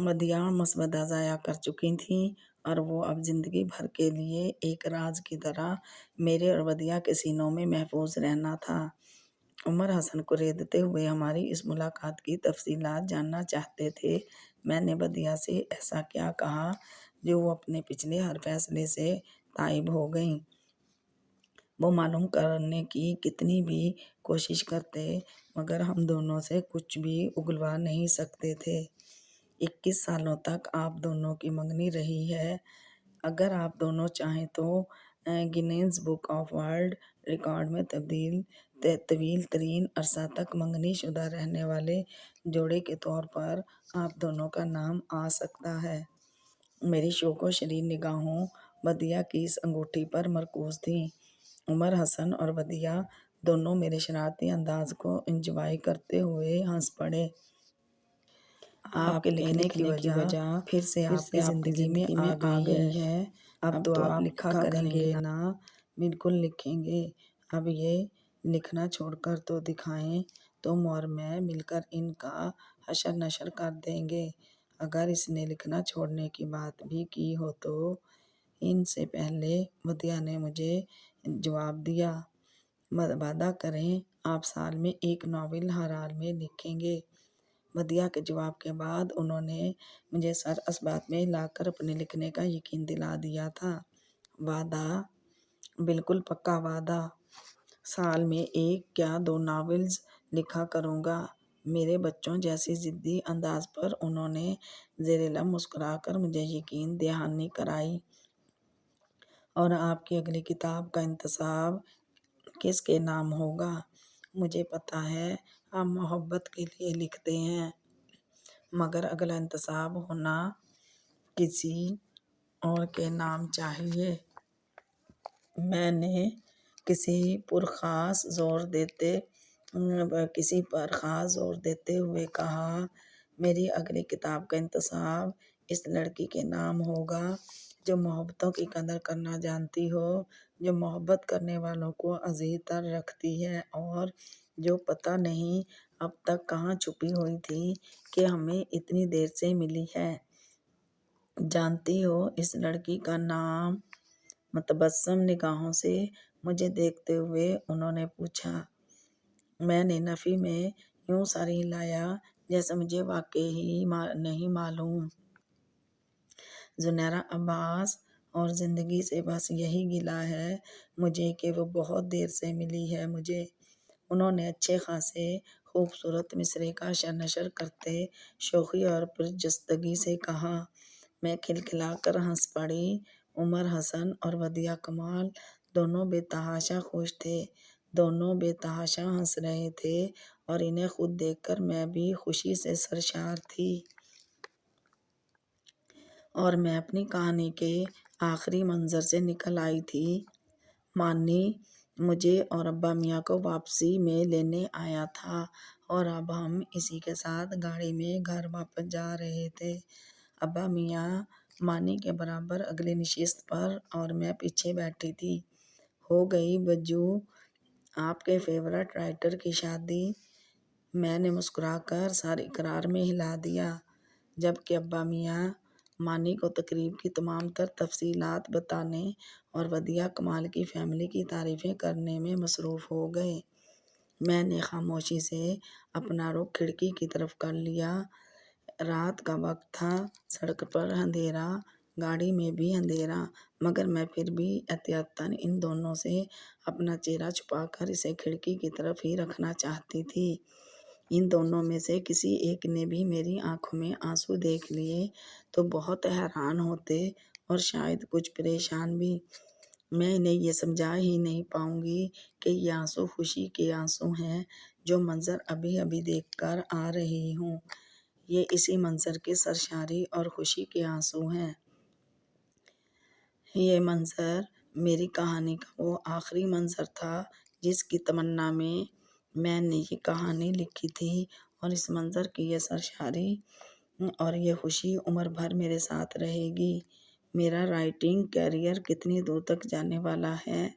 ودیعہ مسودہ ضائع کر چکی تھیں اور وہ اب زندگی بھر کے لیے ایک راز کی طرح میرے اور ودیعہ کے سینوں میں محفوظ رہنا تھا۔ عمر حسن کو ریدتے ہوئے ہماری اس ملاقات کی تفصیلات جاننا چاہتے تھے۔ میں نے ودیعہ سے ایسا کیا کہا جو وہ اپنے پچھلے ہر فیصلے سے تائب ہو گئیں۔ وہ معلوم کرنے کی کتنی بھی کوشش کرتے مگر ہم دونوں سے کچھ بھی اگلوا نہیں سکتے تھے۔ 21 سالوں تک آپ دونوں کی منگنی رہی ہے۔ اگر آپ دونوں چاہیں تو Guinness book of world record میں طویل ترین عرصہ تک منگنی شدہ رہنے والے جوڑے کے طور پر آپ دونوں کا نام آ سکتا ہے۔ میری شوق و شرین نگاہوں ودیعہ کی اس انگوٹھی پر مرکوز تھیں۔ عمر حسن اور ودیعہ دونوں میرے شرارتی انداز کو انجوائے کرتے ہوئے ہنس پڑے۔ آپ کے لکھنے کی وجہ پھر سے آپ کی زندگی میں آ گئی ہے۔ اب تو آپ لکھا کریں گے نا؟ بالکل لکھیں گے۔ اب یہ لکھنا چھوڑ کر تو دکھائیں، تم اور میں مل کر ان کا حشر نشر کر دیں گے۔ اگر اس نے لکھنا چھوڑنے کی بات بھی کی ہو تو ان سے پہلے ودیعہ نے مجھے جواب دیا۔ وعدہ کریں آپ سال میں ایک ناول ہر حال میں لکھیں گے۔ ودیعہ کے جواب کے بعد انہوں نے مجھے سر اسبات میں لا کر اپنے لکھنے کا یقین دلا دیا تھا۔ وعدہ؟ بالکل پکا وعدہ۔ سال میں ایک یا دو ناولز لکھا کروں گا۔ میرے بچوں جیسی ضدی انداز پر انہوں نے زیر لب مسکرا کر مجھے یقین دہانی کرائی۔ اور آپ کی اگلی کتاب کا انتصاب کس کے نام ہوگا؟ مجھے پتہ ہے آپ محبت کے لیے لکھتے ہیں، مگر اگلا انتخاب ہونا کسی اور کے نام چاہیے۔ میں نے کسی پر خاص زور دیتے ہوئے کہا، میری اگلی کتاب کا انتخاب اس لڑکی کے نام ہوگا جو محبتوں کی قدر کرنا جانتی ہو، جو محبت کرنے والوں کو عزیز تر رکھتی ہے، اور جو پتہ نہیں اب تک کہاں چھپی ہوئی تھی کہ ہمیں اتنی دیر سے ملی ہے۔ جانتی ہو اس لڑکی کا نام؟ متبسم نگاہوں سے مجھے دیکھتے ہوئے انہوں نے پوچھا۔ میں نے نفی میں یوں سر ہلایا جیسے مجھے واقعی نہیں معلوم۔ زنیرہ عباس، اور زندگی سے بس یہی گلہ ہے مجھے کہ وہ بہت دیر سے ملی ہے مجھے۔ انہوں نے اچھے خاصے خوبصورت مصرعے کا نشر کرتے شوخی اور پرجستگی سے کہا۔ میں کھلکھلا کر ہنس پڑی۔ عمر حسن اور ودیعہ کمال دونوں بے تحاشا خوش تھے، دونوں بے تحاشا ہنس رہے تھے، اور انہیں خود دیکھ کر میں بھی خوشی سے سرشار تھی۔ اور میں اپنی کہانی کے آخری منظر سے نکل آئی تھی۔ مانی مجھے اور ابا میاں کو واپسی میں لینے آیا تھا، اور اب ہم اسی کے ساتھ گاڑی میں گھر واپس جا رہے تھے۔ ابا میاں مانی کے برابر اگلی نشست پر اور میں پیچھے بیٹھی تھی۔ ہو گئی بجو آپ کے فیورٹ رائٹر کی شادی؟ میں نے مسکرا کر سر اقرار میں ہلا دیا، جبکہ ابا میاں مانی کو تقریب کی تمام تر تفصیلات بتانے اور ودیعہ کمال کی فیملی کی تعریفیں کرنے میں مصروف ہو گئے۔ میں نے خاموشی سے اپنا رخ کھڑکی کی طرف کر لیا۔ رات کا وقت تھا، سڑک پر اندھیرا، گاڑی میں بھی اندھیرا، مگر میں پھر بھی احتیاطاً ان دونوں سے اپنا چہرہ چھپا کر اسے کھڑکی کی طرف ہی رکھنا چاہتی تھی۔ ان دونوں میں سے کسی ایک نے بھی میری آنکھوں میں آنسو دیکھ لیے تو بہت حیران ہوتے اور شاید کچھ پریشان بھی۔ میں انہیں یہ سمجھا ہی نہیں پاؤں گی کہ یہ آنسو خوشی کے آنسو ہیں جو منظر ابھی ابھی دیکھ کر آ رہی ہوں۔ یہ اسی منظر کی سرشاری اور خوشی کے آنسو ہیں۔ یہ منظر میری کہانی کا وہ آخری منظر تھا جس کی تمنا میں میں نے یہ کہانی لکھی تھی، اور اس منظر کی یہ سرشاری اور یہ خوشی عمر بھر میرے ساتھ رہے گی۔ میرا رائٹنگ کیریئر کتنی دور تک جانے والا ہے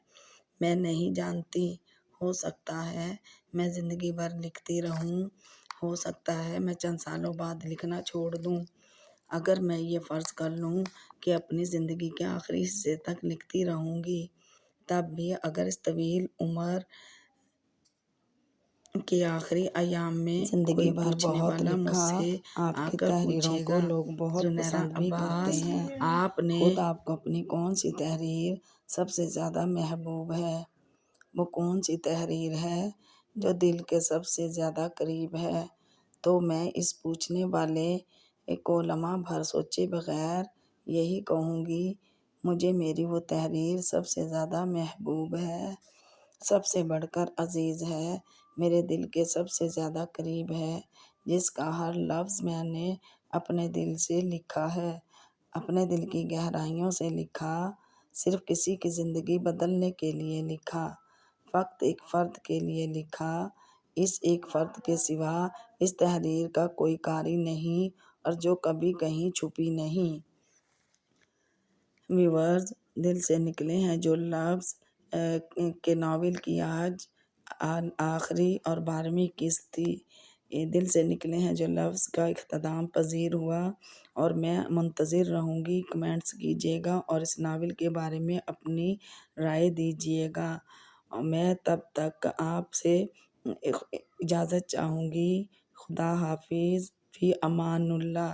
میں نہیں جانتی۔ ہو سکتا ہے میں زندگی بھر لکھتی رہوں، ہو سکتا ہے میں چند سالوں بعد لکھنا چھوڑ دوں۔ اگر میں یہ فرض کر لوں کہ اپنی زندگی کے آخری حصے تک لکھتی رہوں گی، تب بھی اگر اس طویل عمر کے آخری ایام میں زندگی بھر بہت لکھا، آپ کی تحریروں کو لوگ بہت پسند بھی کرتے ہیں، خود آپ کو اپنی کون سی تحریر سب سے زیادہ محبوب ہے؟ وہ کون سی تحریر ہے جو دل کے سب سے زیادہ قریب ہے؟ تو میں اس پوچھنے والے کو لمحہ بھر سوچے بغیر یہی کہوں گی، مجھے میری وہ تحریر سب سے زیادہ محبوب ہے، سب سے بڑھ کر عزیز ہے، میرے دل کے سب سے زیادہ قریب ہے، جس کا ہر لفظ میں نے اپنے دل سے لکھا ہے، اپنے دل کی گہرائیوں سے لکھا، صرف کسی کی زندگی بدلنے کے لیے لکھا، فقط ایک فرد کے لیے لکھا۔ اس ایک فرد کے سوا اس تحریر کا کوئی قاری نہیں، اور جو کبھی کہیں چھپی نہیں۔ ویورز، دل سے نکلے ہیں جو لفظ کے ناول کی آج آخری اور 12ویں قسط تھی۔ دل سے نکلے ہیں جو لفظ کا اختتام پذیر ہوا، اور میں منتظر رہوں گی۔ کمنٹس کیجیے گا اور اس ناول کے بارے میں اپنی رائے دیجیے گا۔ میں تب تک آپ سے اجازت چاہوں گی۔ خدا حافظ، فی امان اللہ۔